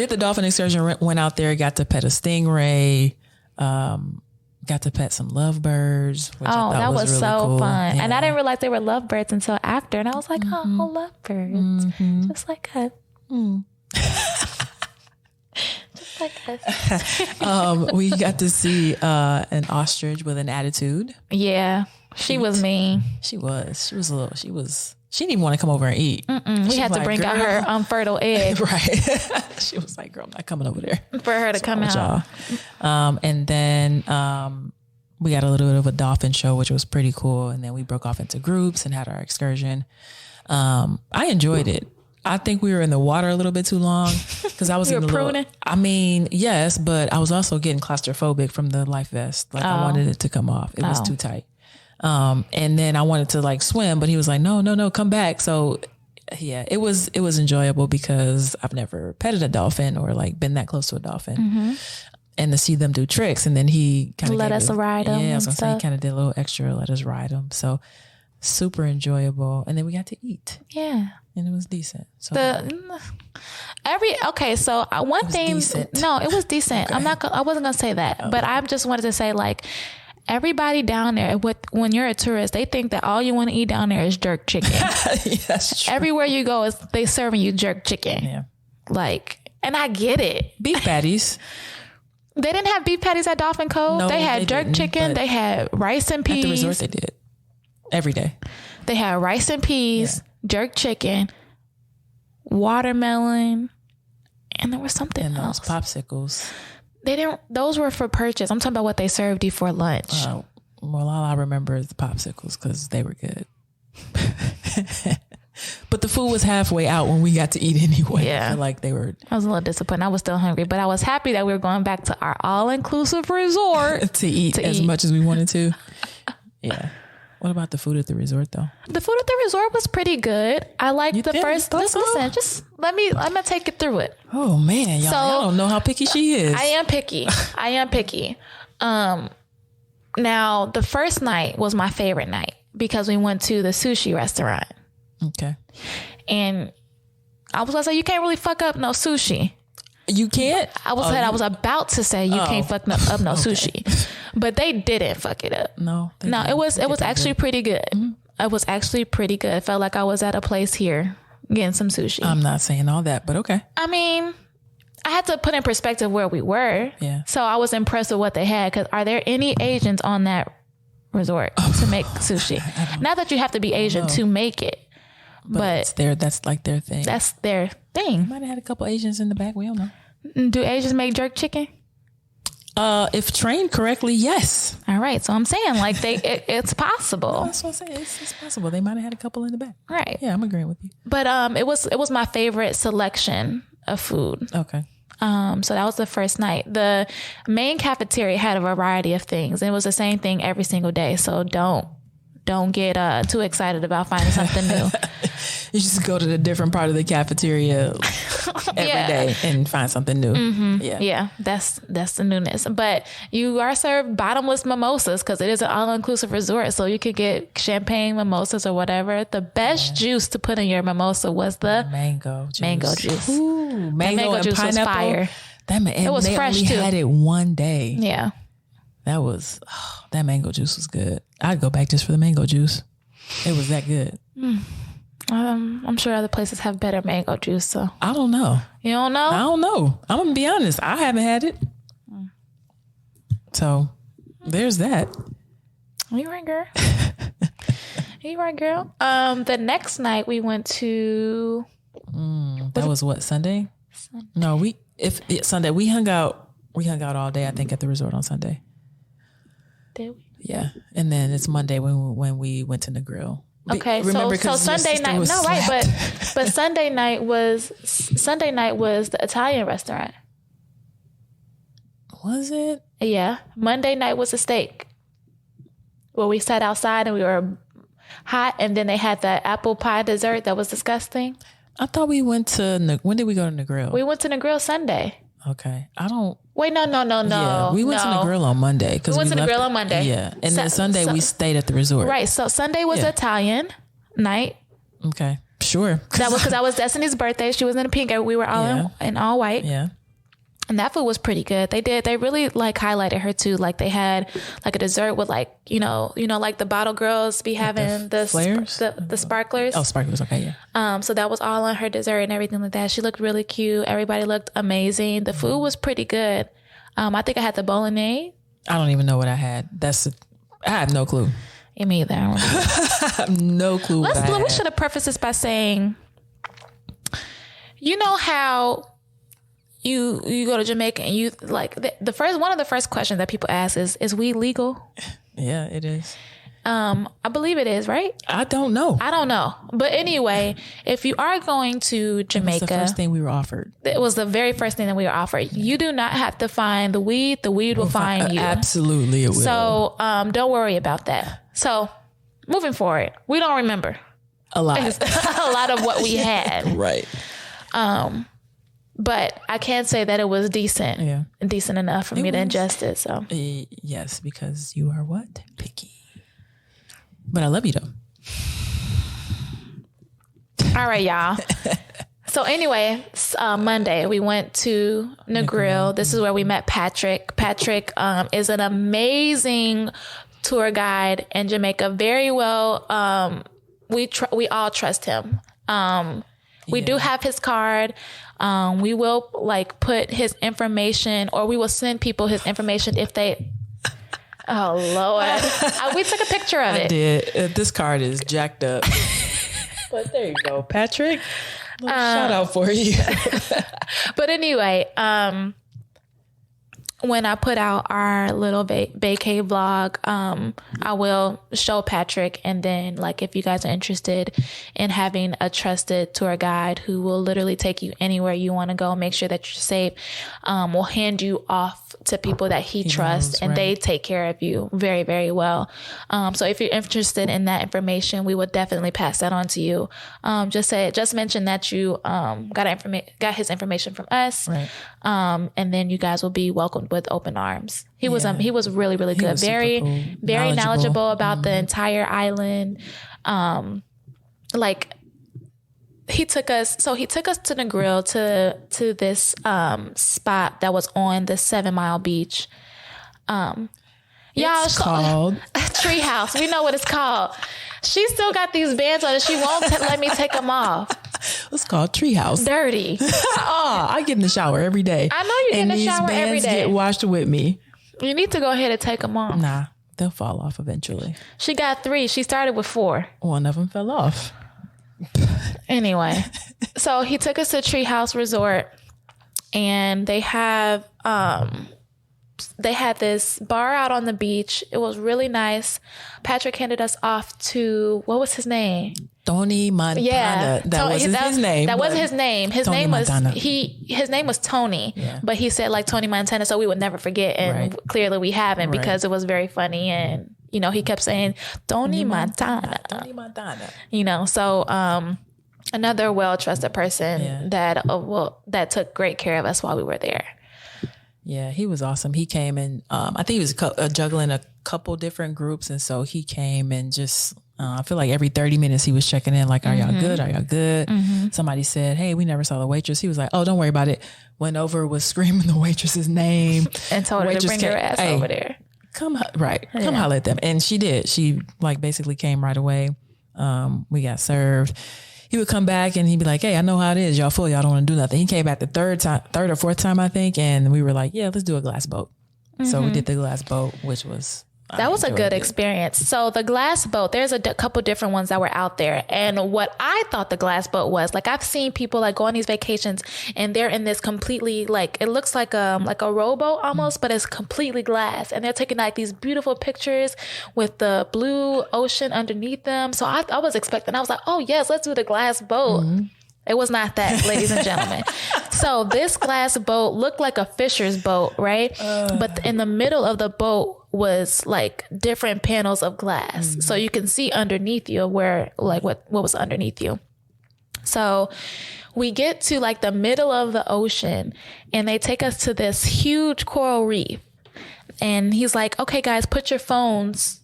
Speaker 1: the dolphin excursion, went out there, got to pet a stingray, got to pet some lovebirds. Which I thought that was really so cool.
Speaker 2: Fun.
Speaker 1: Yeah.
Speaker 2: And I didn't realize they were lovebirds until after. And I was like, mm-hmm. Oh, lovebirds. Mm-hmm. Just like us. Mm. Just like us.
Speaker 1: We got to see an ostrich with an attitude.
Speaker 2: Yeah. She was mean.
Speaker 1: She was a little, she didn't even want to come over and eat.
Speaker 2: We had to bring out her unfertile egg.
Speaker 1: Right. She was like, girl, I'm not coming over there.
Speaker 2: For her to come out.
Speaker 1: And then we got a little bit of a dolphin show, which was pretty cool. And then we broke off into groups and had our excursion. I enjoyed it. I think we were in the water a little bit too long because I was
Speaker 2: in the pruning.
Speaker 1: I mean, yes, but I was also getting claustrophobic from the life vest. Like I wanted it to come off. It was too tight. And then I wanted to swim, but he was like, no, come back. So yeah, it was enjoyable because I've never petted a dolphin or been that close to a dolphin. Mm-hmm. And to see them do tricks. And then he kind of
Speaker 2: let us ride them.
Speaker 1: Yeah, I was going to say he kind of did a little extra, let us ride them. So super enjoyable. And then we got to eat.
Speaker 2: Yeah.
Speaker 1: And it was decent. So
Speaker 2: so one thing,
Speaker 1: decent.
Speaker 2: No, it was decent. Okay. I wasn't going to say that, but I just wanted to say everybody down there, when you're a tourist, they think that all you want to eat down there is jerk chicken.
Speaker 1: Yeah, that's true.
Speaker 2: Everywhere you go, they serving you jerk chicken.
Speaker 1: Yeah.
Speaker 2: And I get it.
Speaker 1: Beef patties.
Speaker 2: They didn't have beef patties at Dolphin Cove.
Speaker 1: No,
Speaker 2: they had jerk chicken. They had rice and peas.
Speaker 1: At the resort, they did. Every day.
Speaker 2: They had rice and peas, jerk chicken, watermelon, and there was something else.
Speaker 1: Those popsicles.
Speaker 2: Those were for purchase. I'm talking about what they served you for lunch.
Speaker 1: Well, all I remember is the popsicles because they were good. But the food was halfway out when we got to eat anyway.
Speaker 2: Yeah.
Speaker 1: I feel like they were.
Speaker 2: I was a little disappointed. I was still hungry, but I was happy that we were going back to our all-inclusive resort
Speaker 1: to eat as much as we wanted to. Yeah. What about the food at the resort though?
Speaker 2: The food at the resort was pretty good. I liked the first. Just let me take it through it.
Speaker 1: Oh man, y'all don't know how picky she is.
Speaker 2: I am picky. Now the first night was my favorite night because we went to the sushi restaurant.
Speaker 1: Okay.
Speaker 2: And I was gonna say you can't really fuck up no sushi.
Speaker 1: You can't?
Speaker 2: I was about to say you can't fuck up no sushi. But they didn't fuck it up.
Speaker 1: No.
Speaker 2: It was actually pretty good. It was actually pretty good. It felt like I was at a place here getting some sushi.
Speaker 1: I'm not saying all that, but okay.
Speaker 2: I mean, I had to put in perspective where we were.
Speaker 1: Yeah.
Speaker 2: So I was impressed with what they had. Because are there any Asians on that resort to make sushi? Not that you have to be Asian to make it. But
Speaker 1: that's like their thing.
Speaker 2: That's their thing.
Speaker 1: Might have had a couple Asians in the back. We don't know.
Speaker 2: Do Asians make jerk chicken?
Speaker 1: If trained correctly, yes.
Speaker 2: All right. So I'm saying like it's possible.
Speaker 1: No, that's what I'm saying. It's possible. They might have had a couple in the back.
Speaker 2: Right.
Speaker 1: Yeah, I'm agreeing with you.
Speaker 2: But it was my favorite selection of food.
Speaker 1: Okay.
Speaker 2: So that was the first night. The main cafeteria had a variety of things. And it was the same thing every single day. So don't get too excited about finding something new.
Speaker 1: You just go to the different part of the cafeteria every day and find something new.
Speaker 2: Mm-hmm. Yeah, that's the newness. But you are served bottomless mimosas because it is an all-inclusive resort. So you could get champagne mimosas or whatever. The best juice to put in your mimosa was the
Speaker 1: mango juice.
Speaker 2: Ooh, mango
Speaker 1: and
Speaker 2: juice
Speaker 1: pineapple.
Speaker 2: Was fire.
Speaker 1: It was fresh too. Had it one day.
Speaker 2: Yeah.
Speaker 1: That mango juice was good. I'd go back just for the mango juice. It was that good.
Speaker 2: I'm sure other places have better mango juice. So
Speaker 1: I don't know.
Speaker 2: You don't know?
Speaker 1: I don't know. I'm gonna be honest. I haven't had it. So there's that.
Speaker 2: You right, girl. You right, girl. The next night we went to.
Speaker 1: That was what, Sunday? No, Sunday. We hung out all day. I think at the resort on Sunday.
Speaker 2: Did we?
Speaker 1: Yeah, and then it's Monday when we went to the grill.
Speaker 2: Okay, remember, so Sunday night, no, right? But Sunday night was the Italian restaurant.
Speaker 1: Was it?
Speaker 2: Yeah, Monday night was a steak. Well, we sat outside and we were hot, and then they had that apple pie dessert that was disgusting.
Speaker 1: I thought we went to. When did we go to the grill?
Speaker 2: We went to the grill Sunday.
Speaker 1: Okay, I don't.
Speaker 2: Wait, no.
Speaker 1: Yeah, we went to the grill on Monday.
Speaker 2: We went to the grill on Monday.
Speaker 1: Yeah, and then Sunday we stayed at the resort.
Speaker 2: Right. So Sunday was Italian night.
Speaker 1: Okay, sure.
Speaker 2: That was because that was Destiny's birthday. She was in pink. We were all in all white.
Speaker 1: Yeah.
Speaker 2: And that food was pretty good. They really like highlighted her too. Like they had like a dessert with like, you know, like the bottle girls be having the
Speaker 1: flares?
Speaker 2: The sparklers.
Speaker 1: Oh, sparklers. Okay. Yeah.
Speaker 2: So that was all on her dessert and everything like that. She looked really cute. Everybody looked amazing. The food was pretty good. I think I had the bolognese.
Speaker 1: I don't even know what I had. I have no clue.
Speaker 2: Me either. I
Speaker 1: have no clue.
Speaker 2: We should have prefaced this by saying, you know how you go to Jamaica and you like one of the first questions that people ask is weed legal?
Speaker 1: Yeah, it is.
Speaker 2: I believe it is, right?
Speaker 1: I don't know.
Speaker 2: But anyway, if you are going to Jamaica,
Speaker 1: it was the first thing we were offered.
Speaker 2: It was the very first thing that we were offered. You do not have to find the weed. The weed will find you.
Speaker 1: Absolutely, it will.
Speaker 2: So don't worry about that. So moving forward, we don't remember
Speaker 1: a lot
Speaker 2: of what we had.
Speaker 1: Right.
Speaker 2: But I can say that it was decent.
Speaker 1: Yeah.
Speaker 2: Decent enough for me to ingest it. So
Speaker 1: yes, because you are what? Picky. But I love you though.
Speaker 2: All right, y'all. So anyway, Monday we went to Negril. This is where we met Patrick. Patrick is an amazing tour guide in Jamaica. Very well. We all trust him. We do have his card. We will like put his information, or we will send people his information if they. Oh Lord! We took a picture of it.
Speaker 1: I did. This card is jacked up. But there you go, Patrick. Shout out for you.
Speaker 2: But anyway, when I put out our little vacay vlog, I will show Patrick, and then like if you guys are interested in having a trusted tour guide who will literally take you anywhere you want to go, make sure that you're safe, will hand you off to people that he trusts, and they take care of you very, very well. So if you're interested in that information, we will definitely pass that on to you. Just mention that you got his information from us,
Speaker 1: right.
Speaker 2: And then you guys will be welcomed with open arms. He was really, really good. Very,
Speaker 1: cool.
Speaker 2: very knowledgeable about the entire island. Like he took us to the grill to this spot that was on the 7 Mile beach. Y'all,
Speaker 1: it's called
Speaker 2: Treehouse. We know what it's called. She still got these bands on and she won't let me take them off.
Speaker 1: It's called Treehouse.
Speaker 2: Dirty.
Speaker 1: I get in the shower every day.
Speaker 2: I know you get in the shower every day.
Speaker 1: Get washed with me.
Speaker 2: You need to go ahead and take them off.
Speaker 1: Nah, they'll fall off eventually.
Speaker 2: She got 3. She started with 4.
Speaker 1: One of them fell off.
Speaker 2: Anyway, so he took us to Treehouse Resort, and they had this bar out on the beach. It was really nice. Patrick handed us off to, what was his name?
Speaker 1: Tony Montana.
Speaker 2: Yeah,
Speaker 1: that wasn't his name.
Speaker 2: That wasn't his name. His
Speaker 1: Tony
Speaker 2: name was
Speaker 1: Montana.
Speaker 2: His name was Tony, but he said like Tony Montana, so we would never forget. And clearly we haven't because it was very funny. And you know, he kept saying Tony Montana.
Speaker 1: Tony Montana.
Speaker 2: You know, so another well-trusted person that took great care of us while we were there.
Speaker 1: Yeah, he was awesome. He came and I think he was juggling a couple different groups, and so he came and just. I feel like every 30 minutes he was checking in like, are y'all good? Are y'all good? Somebody said, hey, we never saw the waitress. He was like, oh, don't worry about it. Went over, was screaming the waitress's name.
Speaker 2: And told her to bring her ass over there.
Speaker 1: Come holler at them. And she did. She like basically came right away. We got served. He would come back and he'd be like, hey, I know how it is. Y'all full. Y'all don't want to do nothing. He came back the third or fourth time, I think. And we were like, yeah, let's do a glass boat. So we did the glass boat, which was...
Speaker 2: That was a good experience. So the glass boat, there's a couple different ones that were out there. And what I thought the glass boat was, like I've seen people like go on these vacations and they're in this completely like, it looks like a rowboat almost, but it's completely glass. And they're taking like these beautiful pictures with the blue ocean underneath them. So I was expecting, I was like, oh yes, let's do the glass boat. It was not that, ladies and gentlemen. So this glass boat looked like a fisher's boat, right? But in the middle of the boat was like different panels of glass. So you can see underneath you where like what was underneath you. So we get to like the middle of the ocean and they take us to this huge coral reef. And he's like, okay, guys, put your phones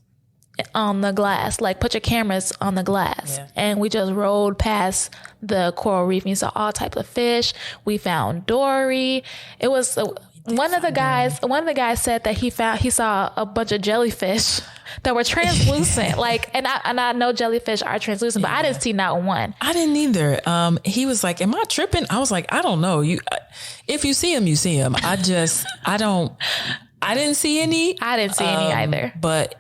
Speaker 2: on the glass, like put your cameras on the glass. Yeah. And we just rolled past the coral reef and you saw all types of fish. We found Dory. It was one of the guys said that he saw a bunch of jellyfish that were translucent. Like, and I know jellyfish are translucent, but I didn't see not one.
Speaker 1: I didn't either. He was like, am I tripping? I was like, I don't know. If you see him, you see him. I didn't see any.
Speaker 2: I didn't see any either.
Speaker 1: But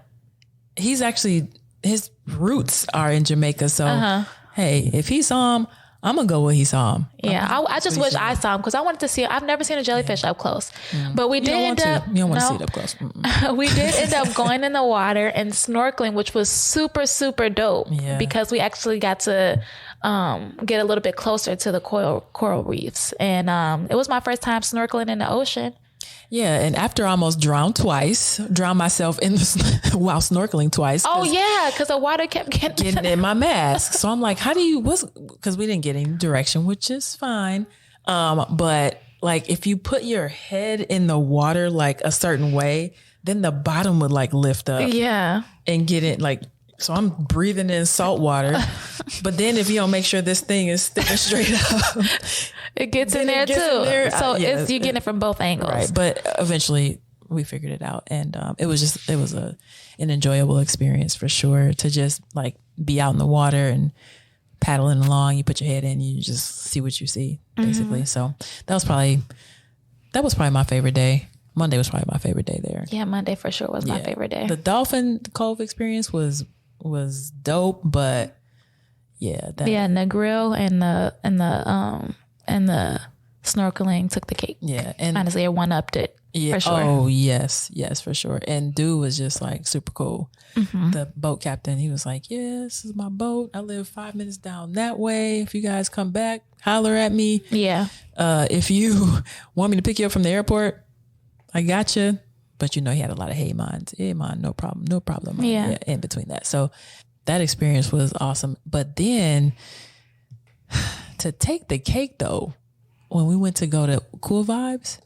Speaker 1: he's actually, his roots are in Jamaica. So, hey, if he saw him, I'm going to go where he saw him.
Speaker 2: Yeah, I just wish I saw him because I wanted to see him. I've never seen a jellyfish up close. But we did end up...
Speaker 1: You don't want to see it up close.
Speaker 2: We did end up going in the water and snorkeling, which was super, super dope. Yeah. Because we actually got to get a little bit closer to the coral reefs. And it was my first time snorkeling in the ocean.
Speaker 1: Yeah, and after I almost drowned myself in while snorkeling twice.
Speaker 2: Oh yeah, because the water kept getting
Speaker 1: in my mask. So I'm like, because we didn't get any direction, which is fine. But like if you put your head in the water like a certain way, then the bottom would like lift up.
Speaker 2: Yeah.
Speaker 1: And get it like, so I'm breathing in salt water. But then if you don't make sure this thing is sticking straight up,
Speaker 2: it gets in there too. So you get it from both angles.
Speaker 1: Right. But eventually we figured it out. And it was an enjoyable experience for sure to just like be out in the water and paddling along. You put your head in, you just see what you see basically. So that was probably my favorite day. Monday was probably my favorite day there.
Speaker 2: Yeah, Monday for sure was my favorite day.
Speaker 1: The Dolphin Cove experience was dope, but and
Speaker 2: the grill and the snorkeling took the cake. Yeah, and honestly, it one-upped it. Yeah. For sure.
Speaker 1: Oh yes, for sure. And dude was just like super cool. The boat captain, he was like, "Yeah, this is my boat. I live 5 minutes down that way. If you guys come back, holler at me. Yeah. If you want me to pick you up from the airport, I got you." But he had a lot of hey man, no problem. Yeah. In between that. So that experience was awesome. But then to take the cake though, when we went to go to Cool Vibes,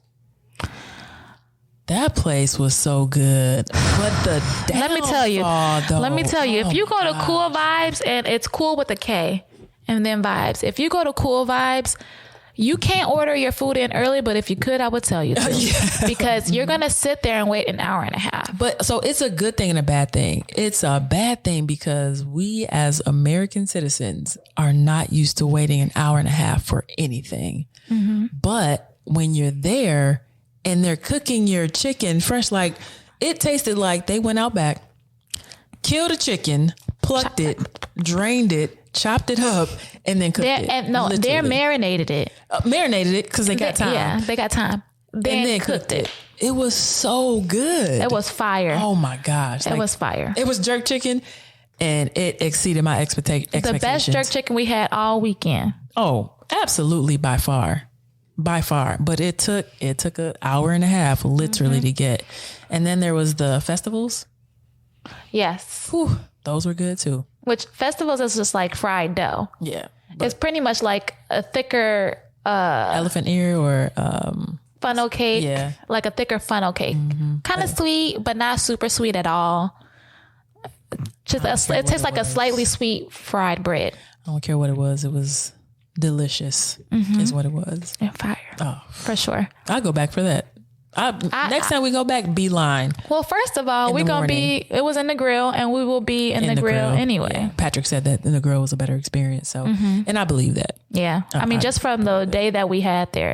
Speaker 1: that place was so good. But the downfall,
Speaker 2: let me tell you, if you go to Cool Vibes and it's cool with a K, and then Vibes. If you go to Cool Vibes, you can't order your food in early, but if you could, I would tell you to. Because you're going to sit there and wait an hour and a half.
Speaker 1: But so it's a good thing and a bad thing. It's a bad thing because we as American citizens are not used to waiting an hour and a half for anything. Mm-hmm. But when you're there and they're cooking your chicken fresh, like it tasted like they went out back, killed a chicken, plucked it, drained it, chopped it up, and then cooked it.
Speaker 2: And no, they're marinated it.
Speaker 1: Marinated it because they got time.
Speaker 2: Yeah, they got time. Then cooked it.
Speaker 1: It was so good.
Speaker 2: It was fire.
Speaker 1: Oh my gosh.
Speaker 2: It was fire.
Speaker 1: It was jerk chicken and it exceeded my expectations.
Speaker 2: The best jerk chicken we had all weekend.
Speaker 1: Oh, absolutely. By far. But it took an hour and a half literally to get. And then there was the festivals.
Speaker 2: Yes.
Speaker 1: Whew, those were good too.
Speaker 2: Which festivals is just like fried dough.
Speaker 1: Yeah.
Speaker 2: It's pretty much like a thicker
Speaker 1: elephant ear or
Speaker 2: funnel cake.
Speaker 1: Yeah.
Speaker 2: Like a thicker funnel cake. Mm-hmm. Kind of sweet, but not super sweet at all. Just it tastes like a slightly sweet fried bread.
Speaker 1: I don't care what it was. It was delicious is what it was.
Speaker 2: And fire. Oh. For sure.
Speaker 1: I'll go back for that. Next time we go back, beeline.
Speaker 2: Well, first of all, we're going to it was in the grill and we will be in the grill anyway. Yeah.
Speaker 1: Patrick said that in the grill was a better experience. So, and I believe that.
Speaker 2: Yeah. I mean, just from the day that we had there,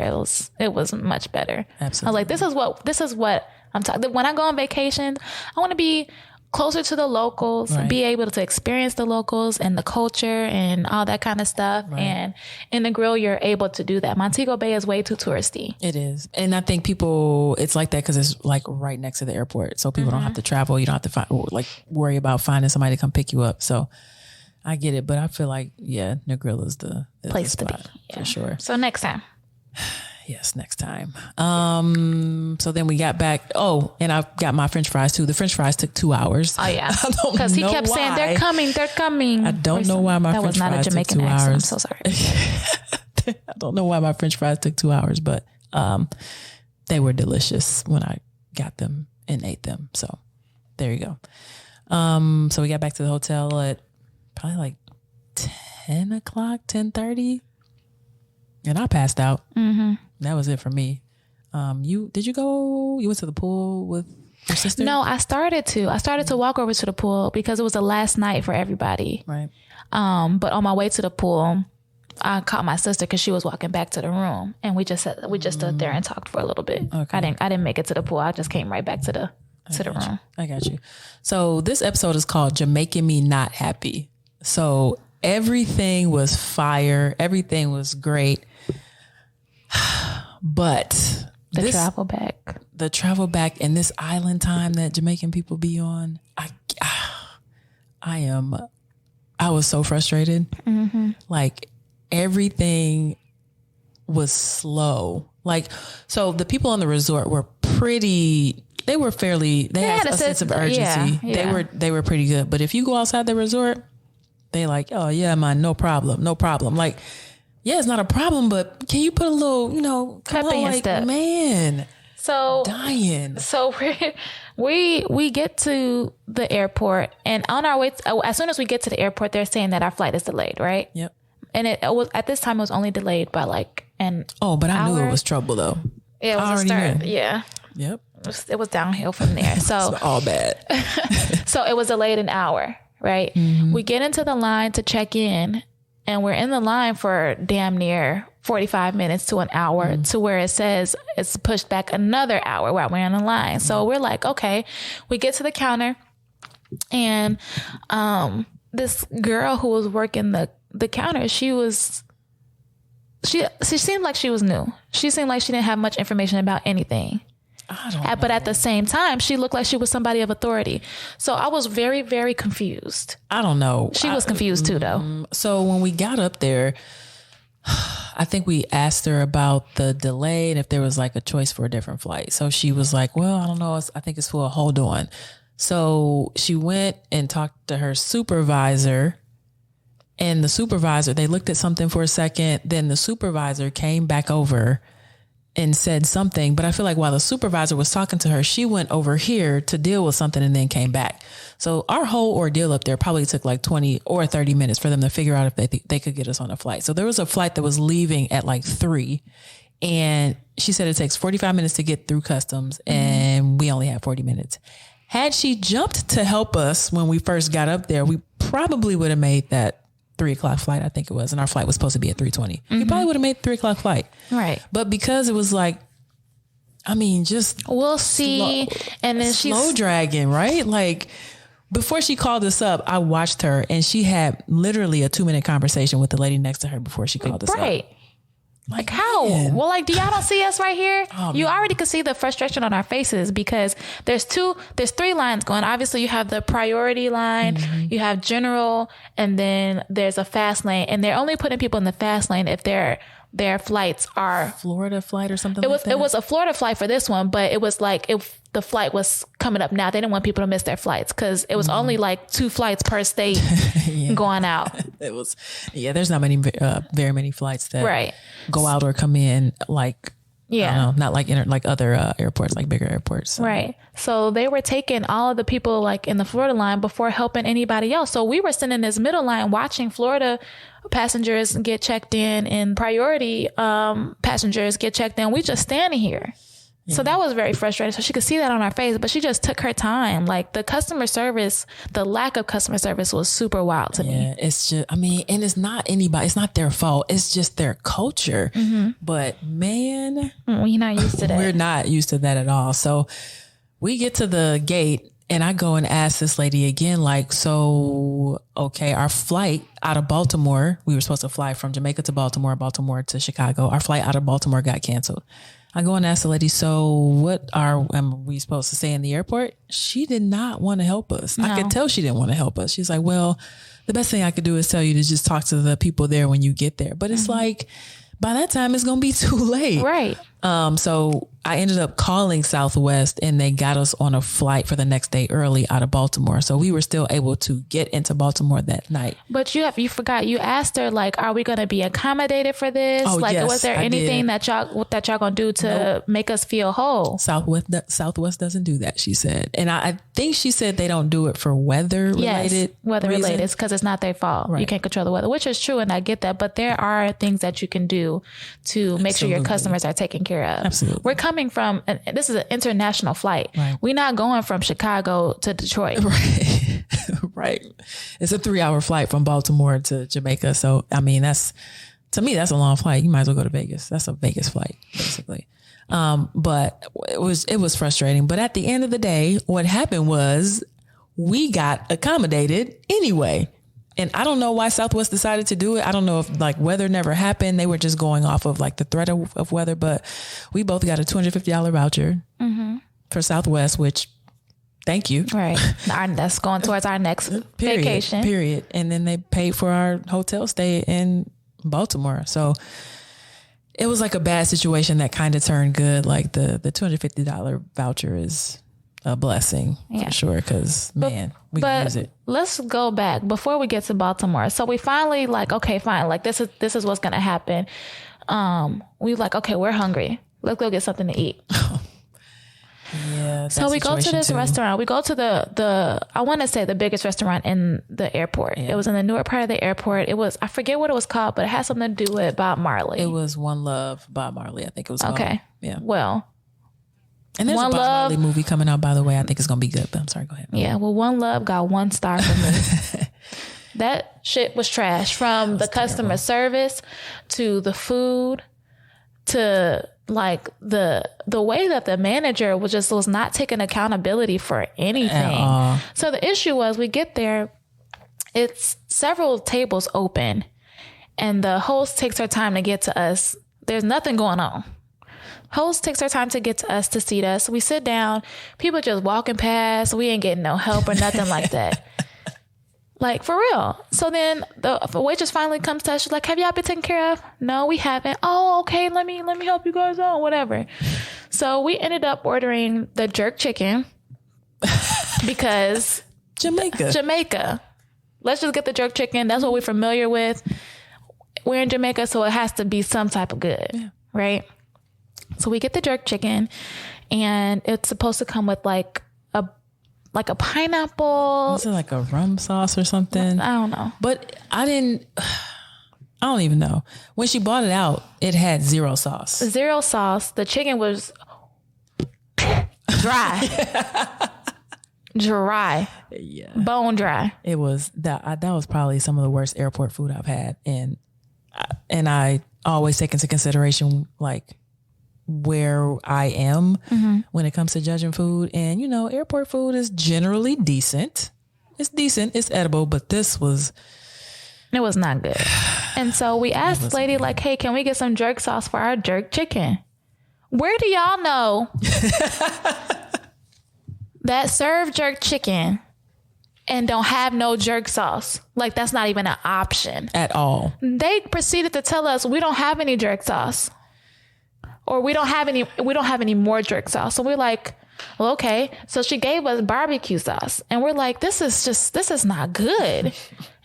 Speaker 2: it was much better.
Speaker 1: Absolutely.
Speaker 2: I was like, this is what I'm talking. When I go on vacation, I want to be closer to the locals, be able to experience the locals and the culture and all that kind of stuff. Right. And in the grill, you're able to do that. Montego Bay is way too touristy.
Speaker 1: It is. And I think it's like that because it's like right next to the airport. So people don't have to travel. You don't have to worry about finding somebody to come pick you up. So I get it. But I feel like, the grill is the
Speaker 2: place to be.
Speaker 1: For sure.
Speaker 2: So next time.
Speaker 1: Yes, next time. So then we got back. Oh, and I got my French fries too. The French fries took 2 hours.
Speaker 2: Oh yeah, because he kept saying they're coming.
Speaker 1: I don't know why my French fries took 2 hours.
Speaker 2: I'm so sorry.
Speaker 1: I don't know why my French fries took 2 hours, but they were delicious when I got them and ate them. So there you go. So we got back to the hotel at probably like 10 o'clock, 10:30. And I passed out. Mm-hmm. That was it for me. You went to the pool with your sister?
Speaker 2: No, I started to walk over to the pool because it was the last night for everybody.
Speaker 1: Right.
Speaker 2: But on my way to the pool, I caught my sister because she was walking back to the room, and we just stood there and talked for a little bit. Okay. I didn't make it to the pool. I just came right back to the room.
Speaker 1: I got you. So this episode is called "Jamaican Me Not Happy." So everything was fire. Everything was great. But
Speaker 2: the travel back
Speaker 1: and this island time that Jamaican people be on, I was so frustrated. Mm-hmm. Like everything was slow. Like, so the people on the resort were they had a sense of urgency. Yeah. They were pretty good. But if you go outside the resort, they like, oh yeah, man, no problem. Like, yeah, it's not a problem, but can you put a little, come on, like, man.
Speaker 2: So
Speaker 1: dying.
Speaker 2: So we get to the airport, and on our way, as soon as we get to the airport, they're saying that our flight is delayed, right?
Speaker 1: Yep.
Speaker 2: And it was at this time it was only delayed by like an
Speaker 1: but I
Speaker 2: hour.
Speaker 1: knew it was trouble though.
Speaker 2: Yeah, it was a start. Yeah.
Speaker 1: Yep.
Speaker 2: It was downhill from there. So
Speaker 1: all bad.
Speaker 2: So it was delayed an hour, right? Mm-hmm. We get into the line to check in. And we're in the line for damn near 45 minutes to an hour to where it says it's pushed back another hour while we're in the line. So we're like, okay, we get to the counter and this girl who was working the counter, she seemed like she was new. She seemed like she didn't have much information about anything. But at the same time, she looked like she was somebody of authority. So I was very, very confused.
Speaker 1: I don't know.
Speaker 2: She was confused too, though.
Speaker 1: So when we got up there, I think we asked her about the delay and if there was like a choice for a different flight. So she was like, well, I don't know. I think it's full. Hold on. So she went and talked to her supervisor. And the supervisor, they looked at something for a second. Then the supervisor came back over and said something, but I feel like while the supervisor was talking to her, she went over here to deal with something and then came back. So our whole ordeal up there probably took like 20 or 30 minutes for them to figure out if they could get us on a flight. So there was a flight that was leaving at like 3, and she said it takes 45 minutes to get through customs, and we only had 40 minutes. Had she jumped to help us when we first got up there, we probably would have made that 3:00 flight, I think it was. And our flight was supposed to be at 3:20. We probably would have made the 3:00 flight.
Speaker 2: Right.
Speaker 1: But because it was like, I mean, just
Speaker 2: we'll see. And then
Speaker 1: slow dragging, right? Like before she called us up, I watched her and she had literally a 2-minute conversation with the lady next to her before she called us up.
Speaker 2: Right. Like how?
Speaker 1: Man.
Speaker 2: Well, like, do y'all don't see us right here?
Speaker 1: Oh,
Speaker 2: you
Speaker 1: man.
Speaker 2: already could see the frustration on our faces because there's 3 lines going. Obviously, you have the priority line, you have general, and then there's a fast lane. And they're only putting people in the fast lane if their flights are
Speaker 1: Florida flight or something.
Speaker 2: It
Speaker 1: like that?
Speaker 2: It was a Florida flight for this one, but it was like if the flight was coming up now, they didn't want people to miss their flights because it was only like 2 flights per state going out.
Speaker 1: It was, there's not many, very many flights that go out or come in like, I don't know, not like like other airports, like bigger airports. So.
Speaker 2: Right. So they were taking all of the people like in the Florida line before helping anybody else. So we were sitting in this middle line watching Florida passengers get checked in and priority passengers get checked in. We just standing here. So that was very frustrating. So she could see that on our face, but she just took her time. Like the customer service, the lack of customer service was super wild to me.
Speaker 1: Yeah, it's just, I mean, and it's not anybody, it's not their fault. It's just their culture. But man,
Speaker 2: we're not used to that.
Speaker 1: We're not used to that at all. So we get to the gate and I go and ask this lady again, like, so, okay, our flight out of Baltimore, we were supposed to fly from Jamaica to Baltimore, Baltimore to Chicago. Our flight out of Baltimore got canceled. I go and ask the lady, so what am we supposed to say in the airport? She did not want to help us. No. I could tell she didn't want to help us. She's like, well, the best thing I could do is tell you to just talk to the people there when you get there. But it's like, by that time, it's going to be too late.
Speaker 2: Right.
Speaker 1: So I ended up calling Southwest and they got us on a flight for the next day early out of Baltimore. So we were still able to get into Baltimore that night.
Speaker 2: But you forgot, you asked her, like, are we going to be accommodated for this?
Speaker 1: Oh,
Speaker 2: like,
Speaker 1: yes,
Speaker 2: was there anything that y'all going to do to make us feel whole?
Speaker 1: Southwest doesn't do that, she said. And I think she said they don't do it for weather related.
Speaker 2: Weather related. It's because it's not their fault. Right. You can't control the weather, which is true. And I get that. But there are things that you can do to make sure your customers are taken care of.
Speaker 1: Absolutely.
Speaker 2: We're coming from, this is an international flight. Right. We're not going from Chicago to Detroit.
Speaker 1: Right. Right. It's a 3-hour flight from Baltimore to Jamaica. So, I mean, to me, that's a long flight. You might as well go to Vegas. That's a Vegas flight, basically. But it was frustrating. But at the end of the day, what happened was we got accommodated anyway. And I don't know why Southwest decided to do it. I don't know if like weather never happened. They were just going off of like the threat of weather, but we both got a $250 voucher for Southwest, which thank you.
Speaker 2: Right. That's going towards our next vacation.
Speaker 1: Period. And then they paid for our hotel stay in Baltimore. So it was like a bad situation that kind of turned good. Like the $250 voucher is a blessing for sure. Because man, we can use it.
Speaker 2: Let's go back before we get to Baltimore. So we finally like, okay, fine. Like this is what's going to happen. We like, okay, we're hungry. Let's go get something to eat.
Speaker 1: Yeah.
Speaker 2: So we go to this restaurant. We go to the I want to say the biggest restaurant in the airport. Yeah. It was in the newer part of the airport. It was, I forget what it was called, but it had something to do with Bob Marley.
Speaker 1: It was One Love, Bob Marley, I think it was called.
Speaker 2: Okay.
Speaker 1: Yeah.
Speaker 2: Well.
Speaker 1: And there's a Bob Marley movie coming out, by the way. I think it's going to be good, but I'm sorry, go ahead.
Speaker 2: Yeah. Well, One Love got 1 star from me. That shit was trash, from the customer service to the food to like the way that the manager was not taking accountability for anything. So the issue was, we get there, it's several tables open and the host takes her time to get to us. There's nothing going on. Host takes her time to get to us, to seat us. We sit down, people just walking past. We ain't getting no help or nothing like that. Like, for real. So then the waitress finally comes to us. She's like, have y'all been taken care of? No, we haven't. Oh, okay. Let me help you guys out, whatever. So we ended up ordering the jerk chicken because Jamaica. Let's just get the jerk chicken. That's what we're familiar with. We're in Jamaica, so it has to be some type of good, right? So we get the jerk chicken, and it's supposed to come with like a pineapple.
Speaker 1: Was it like a rum sauce or something?
Speaker 2: I don't know.
Speaker 1: But I don't even know. When she bought it out, it had zero sauce.
Speaker 2: Zero sauce. The chicken was dry. Dry.
Speaker 1: Yeah.
Speaker 2: Bone dry.
Speaker 1: It was that was probably some of the worst airport food I've had. And I always take into consideration like where I am when it comes to judging food. And, airport food is generally decent. It's decent. It's edible. But it was
Speaker 2: not good. And so we asked the lady, like, hey, can we get some jerk sauce for our jerk chicken? Where do y'all know that serve jerk chicken and don't have no jerk sauce? Like, that's not even an option.
Speaker 1: At all.
Speaker 2: They proceeded to tell us we don't have any jerk sauce. Or we don't have any more jerk sauce. So we're like, well, okay. So she gave us barbecue sauce. And we're like, this is not good.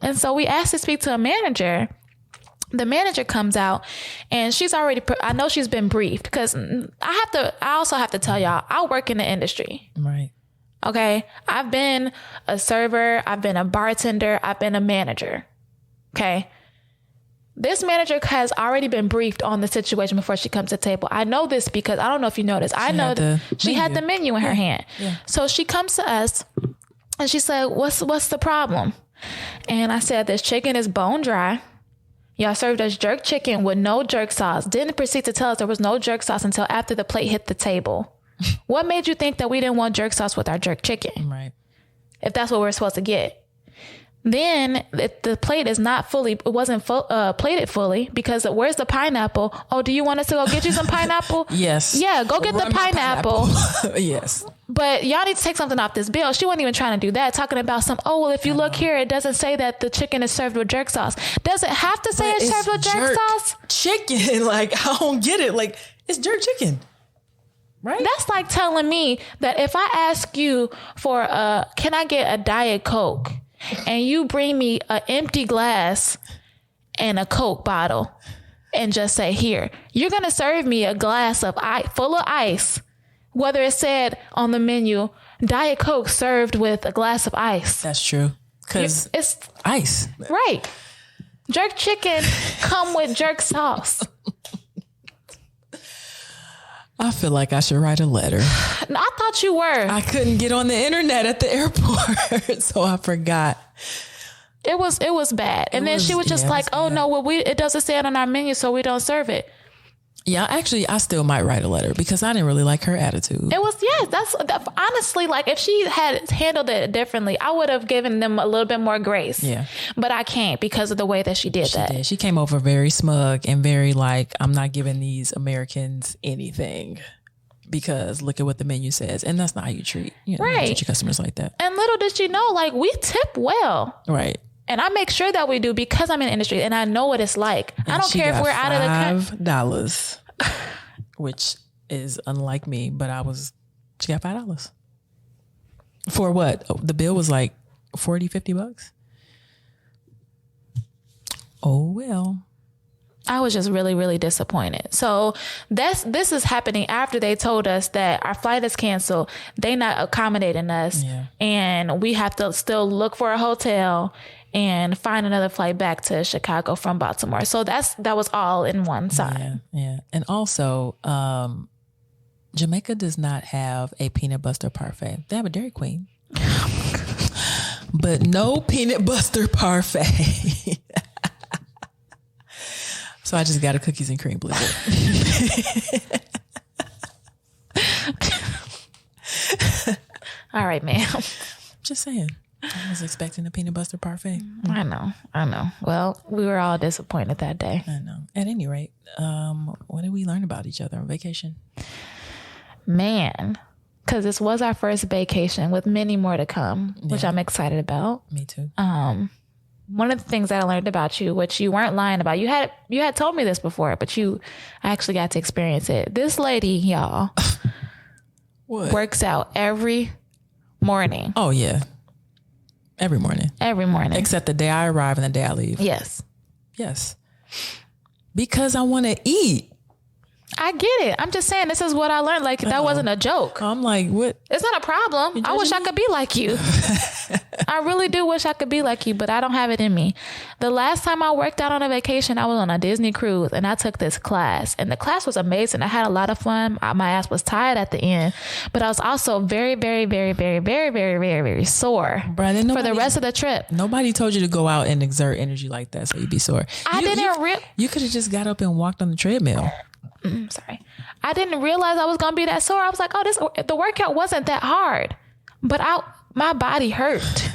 Speaker 2: And so we asked to speak to a manager. The manager comes out and she's already, I know she's been briefed because I also have to tell y'all, I work in the industry.
Speaker 1: Right.
Speaker 2: Okay. I've been a server. I've been a bartender. I've been a manager. Okay. This manager has already been briefed on the situation before she comes to the table. I know this because I don't know if you noticed. I know she had the menu in her hand. Yeah. So she comes to us and she said, what's the problem? And I said, this chicken is bone dry. Y'all served us jerk chicken with no jerk sauce. Didn't proceed to tell us there was no jerk sauce until after the plate hit the table. What made you think that we didn't want jerk sauce with our jerk chicken?
Speaker 1: Right.
Speaker 2: If that's what we're supposed to get. Then the plate is not fully, it wasn't plated fully because where's the pineapple? Oh, do you want us to go get you some pineapple?
Speaker 1: Yes.
Speaker 2: Yeah, go get the pineapple.
Speaker 1: Yes.
Speaker 2: But y'all need to take something off this bill. She wasn't even trying to do that. Talking about if you look here, it doesn't say that the chicken is served with jerk sauce. Does it have to say it's served with jerk sauce?
Speaker 1: Chicken. Like, I don't get it. Like, it's jerk chicken. Right?
Speaker 2: That's like telling me that if I ask you for can I get a Diet Coke? And you bring me an empty glass and a Coke bottle and just say, here, you're going to serve me a glass of full of ice, whether it said on the menu, Diet Coke served with a glass of ice.
Speaker 1: That's true. Because it's ice.
Speaker 2: Right. Jerk chicken come with jerk sauce.
Speaker 1: I feel like I should write a letter.
Speaker 2: I thought you were.
Speaker 1: I couldn't get on the internet at the airport, so I forgot.
Speaker 2: It was bad. And then she was just like, oh, no, well, it doesn't say it on our menu, so we don't serve it.
Speaker 1: Yeah, actually, I still might write a letter because I didn't really like her attitude.
Speaker 2: It was, that's honestly, like, if she had handled it differently, I would have given them a little bit more grace. Yeah. But I can't because of the way that she did that.
Speaker 1: She came over very smug and very like, I'm not giving these Americans anything because look at what the menu says. And that's not how you treat,
Speaker 2: right.
Speaker 1: Treat your customers like that.
Speaker 2: And little did she know, like, we tip well.
Speaker 1: Right.
Speaker 2: And I make sure that we do because I'm in the industry and I know what it's like. And I don't care if we're out of the country.
Speaker 1: $5, which is unlike me, but she got $5. For what? The bill was like $40-$50. Oh, well.
Speaker 2: I was just really, really disappointed. So this is happening after they told us that our flight is canceled. They not accommodating us. Yeah. And we have to still look for a hotel and find another flight back to Chicago from Baltimore. So that was all in one side.
Speaker 1: Yeah. And also, Jamaica does not have a peanut butter parfait. They have a Dairy Queen. But no peanut butter parfait. So I just got a cookies and cream blizzard.
Speaker 2: All right, ma'am.
Speaker 1: Just saying. I was expecting a peanut butter parfait.
Speaker 2: I know. Well, we were all disappointed that day.
Speaker 1: I know. At any rate, what did we learn about each other on vacation?
Speaker 2: Man, because this was our first vacation with many more to come, which I'm excited about.
Speaker 1: Me too.
Speaker 2: One of the things that I learned about you, which you weren't lying about, you had told me this before, but I actually got to experience it. This lady, y'all, works out every morning.
Speaker 1: Oh, yeah. Every morning.
Speaker 2: Every morning.
Speaker 1: Except the day I arrive and the day I leave.
Speaker 2: Yes.
Speaker 1: Yes. Because I want to eat.
Speaker 2: I get it. I'm just saying this is what I learned. Like that wasn't a joke.
Speaker 1: I'm like, what?
Speaker 2: It's not a problem. I wish I could be like you. I really do wish I could be like you, but I don't have it in me. The last time I worked out on a vacation, I was on a Disney cruise and I took this class and the class was amazing. I had a lot of fun. My ass was tired at the end, but I was also very, very, very, very, very, very, very, very sore for the rest of the trip.
Speaker 1: Nobody told you to go out and exert energy like that so you'd be sore. You could have just got up and walked on the treadmill.
Speaker 2: Sorry. I didn't realize I was going to be that sore. I was like, the workout wasn't that hard, but my body hurt.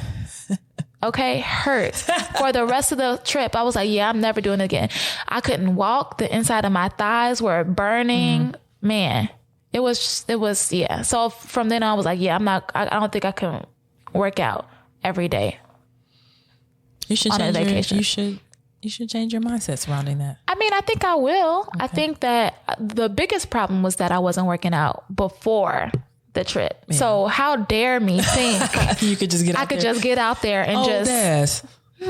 Speaker 2: Okay. Hurt for the rest of the trip. I was like, yeah, I'm never doing it again. I couldn't walk. The inside of my thighs were burning. Man, it was, yeah. So from then on, I was like, yeah, I don't think I can work out every day.
Speaker 1: You should change a vacation. You should change your mindset surrounding that.
Speaker 2: I mean, I think I will. Okay. I think that the biggest problem was that I wasn't working out before the trip. Yeah. So how dare me think
Speaker 1: you could just get out there.
Speaker 2: Just get out there and
Speaker 1: Yes.
Speaker 2: I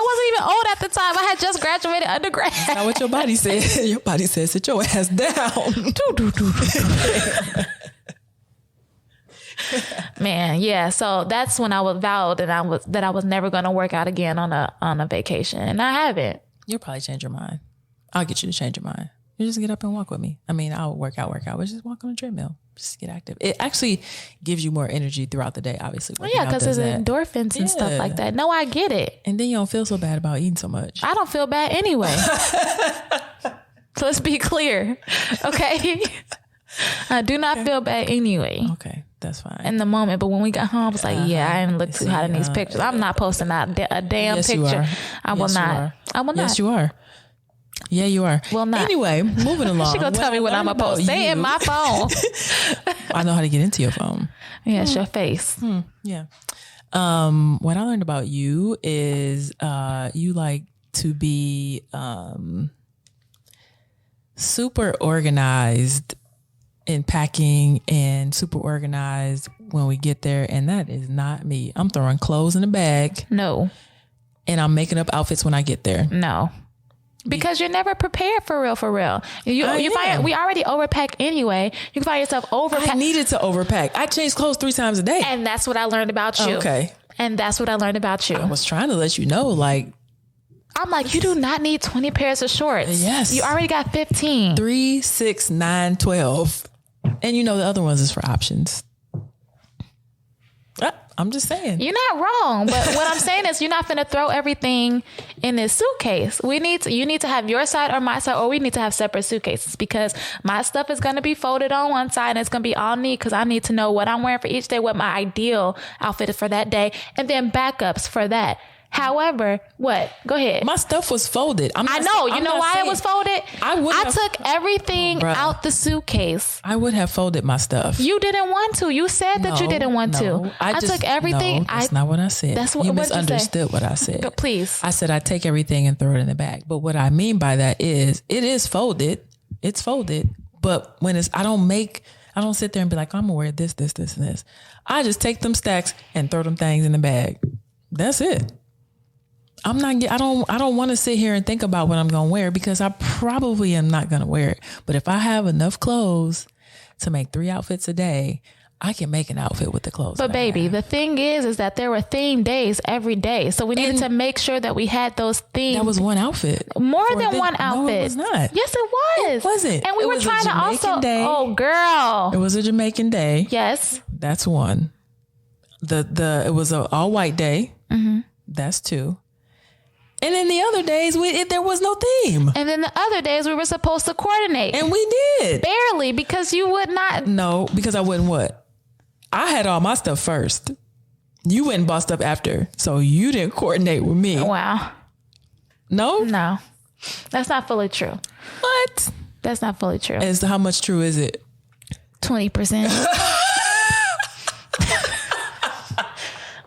Speaker 2: wasn't even old at the time. I had just graduated undergrad.
Speaker 1: That's not what your body said. Your body said, sit your ass down.
Speaker 2: Man, yeah. So that's when I was vowed that I was never going to work out again on a vacation, and I haven't.
Speaker 1: You'll probably change your mind. I'll get you to change your mind. You just get up and walk with me. I mean, I'll work out, but just walk on the treadmill. Just get active. It actually gives you more energy throughout the day, obviously.
Speaker 2: Well, yeah, because there's endorphins and stuff like that. No, I get it.
Speaker 1: And then you don't feel so bad about eating so much.
Speaker 2: I don't feel bad anyway. So let's be clear, okay? I do not feel bad anyway.
Speaker 1: Okay. That's fine.
Speaker 2: In the moment, but when we got home, I was like, yeah, I didn't look too hot in these pictures. I'm not posting out a damn picture. I will not.
Speaker 1: Yes, you are. Yeah, you are.
Speaker 2: Well, not.
Speaker 1: Anyway, moving along.
Speaker 2: She gonna tell me what I'm gonna post. Stay in my phone.
Speaker 1: I know how to get into your phone.
Speaker 2: Yeah, it's your face.
Speaker 1: Yeah. What I learned about you is you like to be super organized in packing and super organized when we get there. And that is not me. I'm throwing clothes in a bag.
Speaker 2: No.
Speaker 1: And I'm making up outfits when I get there.
Speaker 2: No. Because you're never prepared for real. You find we already overpack anyway. You can find yourself overpack.
Speaker 1: I needed to overpack. I change clothes 3 times a day.
Speaker 2: And that's what I learned about you.
Speaker 1: Okay.
Speaker 2: And that's what I learned about you.
Speaker 1: I was trying to let you know, like,
Speaker 2: I'm like, you do not need 20 pairs of shorts.
Speaker 1: Yes.
Speaker 2: You already got 15.
Speaker 1: 3, 6, 9, 12. And the other ones is for options. I'm just saying.
Speaker 2: You're not wrong. But what I'm saying is you're not going to throw everything in this suitcase. You need to have your side or my side, or we need to have separate suitcases, because my stuff is going to be folded on one side and it's going to be all neat because I need to know what I'm wearing for each day, what my ideal outfit is for that day, and then backups for that. However, what? Go ahead.
Speaker 1: My stuff was folded.
Speaker 2: I know. You know why it was folded? I took everything out the suitcase.
Speaker 1: I would have folded my stuff.
Speaker 2: You didn't want to. You said that you didn't want to. I took everything.
Speaker 1: No, that's not what I said.
Speaker 2: That's what
Speaker 1: you misunderstood what I said.
Speaker 2: Please.
Speaker 1: I said I take everything and throw it in the bag. But what I mean by that is it is folded. It's folded. But when I don't sit there and be like, I'm gonna wear this, and this. I just take them stacks and throw them things in the bag. That's it. I don't want to sit here and think about what I'm going to wear, because I probably am not going to wear it. But if I have enough clothes to make 3 outfits a day, I can make an outfit with the clothes.
Speaker 2: But baby, the thing is that there were theme days every day. So we needed to make sure that we had those themes.
Speaker 1: That was one outfit.
Speaker 2: More than one outfit.
Speaker 1: No, it was not.
Speaker 2: Yes, it was.
Speaker 1: It wasn't.
Speaker 2: And we were trying to also. Day. Oh, girl.
Speaker 1: It was a Jamaican day.
Speaker 2: Yes.
Speaker 1: That's one. It was an all white day. Mm-hmm. That's 2. And then the other days, there was no theme.
Speaker 2: And then the other days, we were supposed to coordinate.
Speaker 1: And we did.
Speaker 2: Barely, because you would not.
Speaker 1: No, because I wouldn't what? I had all my stuff first. You went and bought stuff after. So you didn't coordinate with me.
Speaker 2: Wow.
Speaker 1: No?
Speaker 2: No. That's not fully true.
Speaker 1: What?
Speaker 2: That's not fully true.
Speaker 1: As to how much true is it?
Speaker 2: 20%.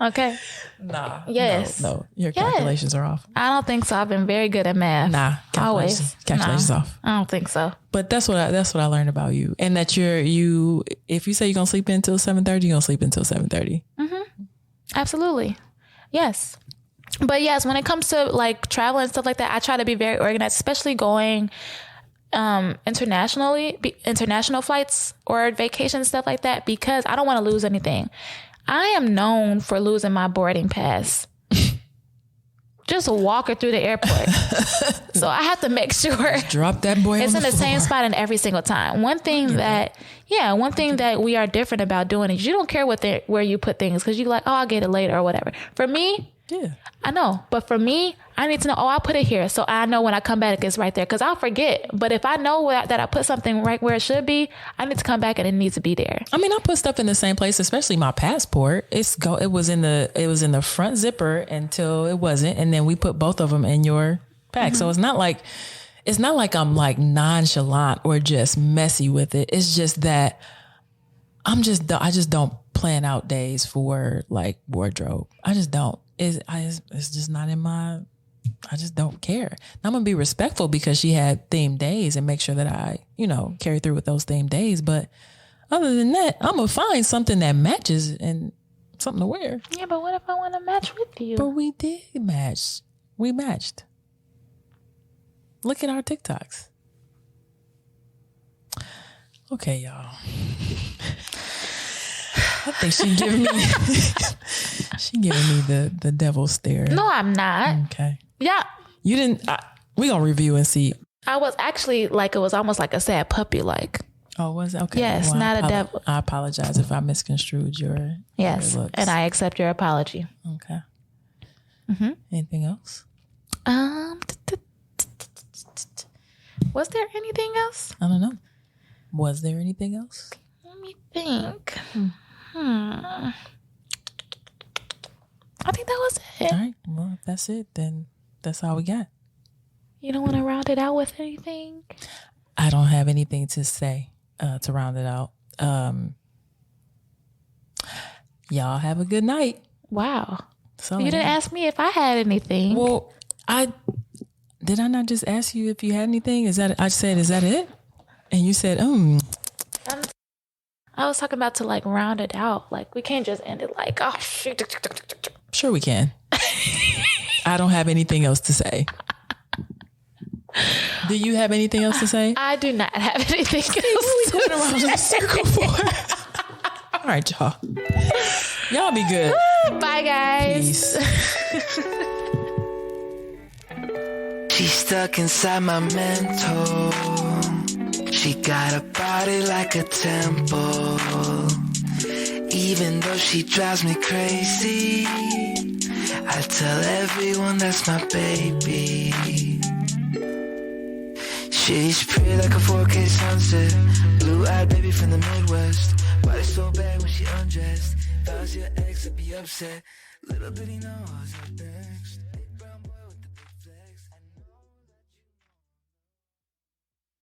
Speaker 2: Okay.
Speaker 1: Nah.
Speaker 2: Yes.
Speaker 1: No. Your calculations are off.
Speaker 2: I don't think so. I've been very good at math.
Speaker 1: Nah. Calculations off.
Speaker 2: I don't think so.
Speaker 1: But that's what I learned about you. And that you if you say you're gonna sleep until 7:30, you're gonna sleep until 7:30.
Speaker 2: Mm-hmm. Absolutely. Yes. But yes, when it comes to like travel and stuff like that, I try to be very organized, especially going international flights or vacation stuff like that, because I don't want to lose anything. I am known for losing my boarding pass. Just walking through the airport. So I have to make sure
Speaker 1: drop that boy
Speaker 2: it's
Speaker 1: on
Speaker 2: in the
Speaker 1: floor.
Speaker 2: same spot in every single time. One thing that we are different about doing is you don't care where you put things, because you're like, oh, I'll get it later or whatever. For me,
Speaker 1: yeah,
Speaker 2: I know. But for me, I need to know, oh, I'll put it here. So I know when I come back, it's right there, because I'll forget. But if I know that I put something right where it should be, I need to come back and it needs to be there.
Speaker 1: I mean, I put stuff in the same place, especially my passport. It was in the front zipper until it wasn't. And then we put both of them in your pack. So it's not like I'm like nonchalant or just messy with it. It's just that I just don't plan out days for like wardrobe. I just don't. It's just not in my, I just don't care. I'm going to be respectful because she had themed days and make sure that I, carry through with those themed days. But other than that, I'm going to find something that matches and something to wear.
Speaker 2: Yeah, but what if I want to match with you?
Speaker 1: But we did match. We matched. Look at our TikToks. Okay, y'all. I think she giving me the devil stare.
Speaker 2: No, I'm not.
Speaker 1: Okay.
Speaker 2: Yeah.
Speaker 1: You didn't. We gonna review and see.
Speaker 2: I was actually like, it was almost like a sad puppy. Like.
Speaker 1: Oh, was it? Okay.
Speaker 2: Yes, well, not a devil.
Speaker 1: I apologize if I misconstrued your.
Speaker 2: Yes,
Speaker 1: your looks.
Speaker 2: and I accept your apology.
Speaker 1: Okay. Anything else?
Speaker 2: Was there anything else?
Speaker 1: I don't know. Was there anything else?
Speaker 2: Let me think. I think that was it.
Speaker 1: All right. Well, if that's it, then that's all we got.
Speaker 2: You don't want to round it out with anything?
Speaker 1: I don't have anything to say to round it out. Y'all have a good night.
Speaker 2: Wow.
Speaker 1: So
Speaker 2: you didn't ask me if I had anything.
Speaker 1: Well, did I not just ask you if you had anything? I said, is that it? And you said,
Speaker 2: I was talking about to like round it out. Like we can't just end it like, oh shoot.
Speaker 1: Sure we can. I don't have anything else to say. Do you have anything else to say?
Speaker 2: I do not have anything else
Speaker 1: to going around in a circle for? All right, y'all. Y'all be good.
Speaker 2: Bye, guys.
Speaker 1: Peace.
Speaker 3: She's stuck inside my mental. She got a body like a temple. Even though she drives me crazy, I tell everyone that's my baby. She's pretty like a 4K sunset. Blue-eyed baby from the Midwest. Body so bad when she undressed. If I was your ex, I'd be upset. Little did he know I was up next.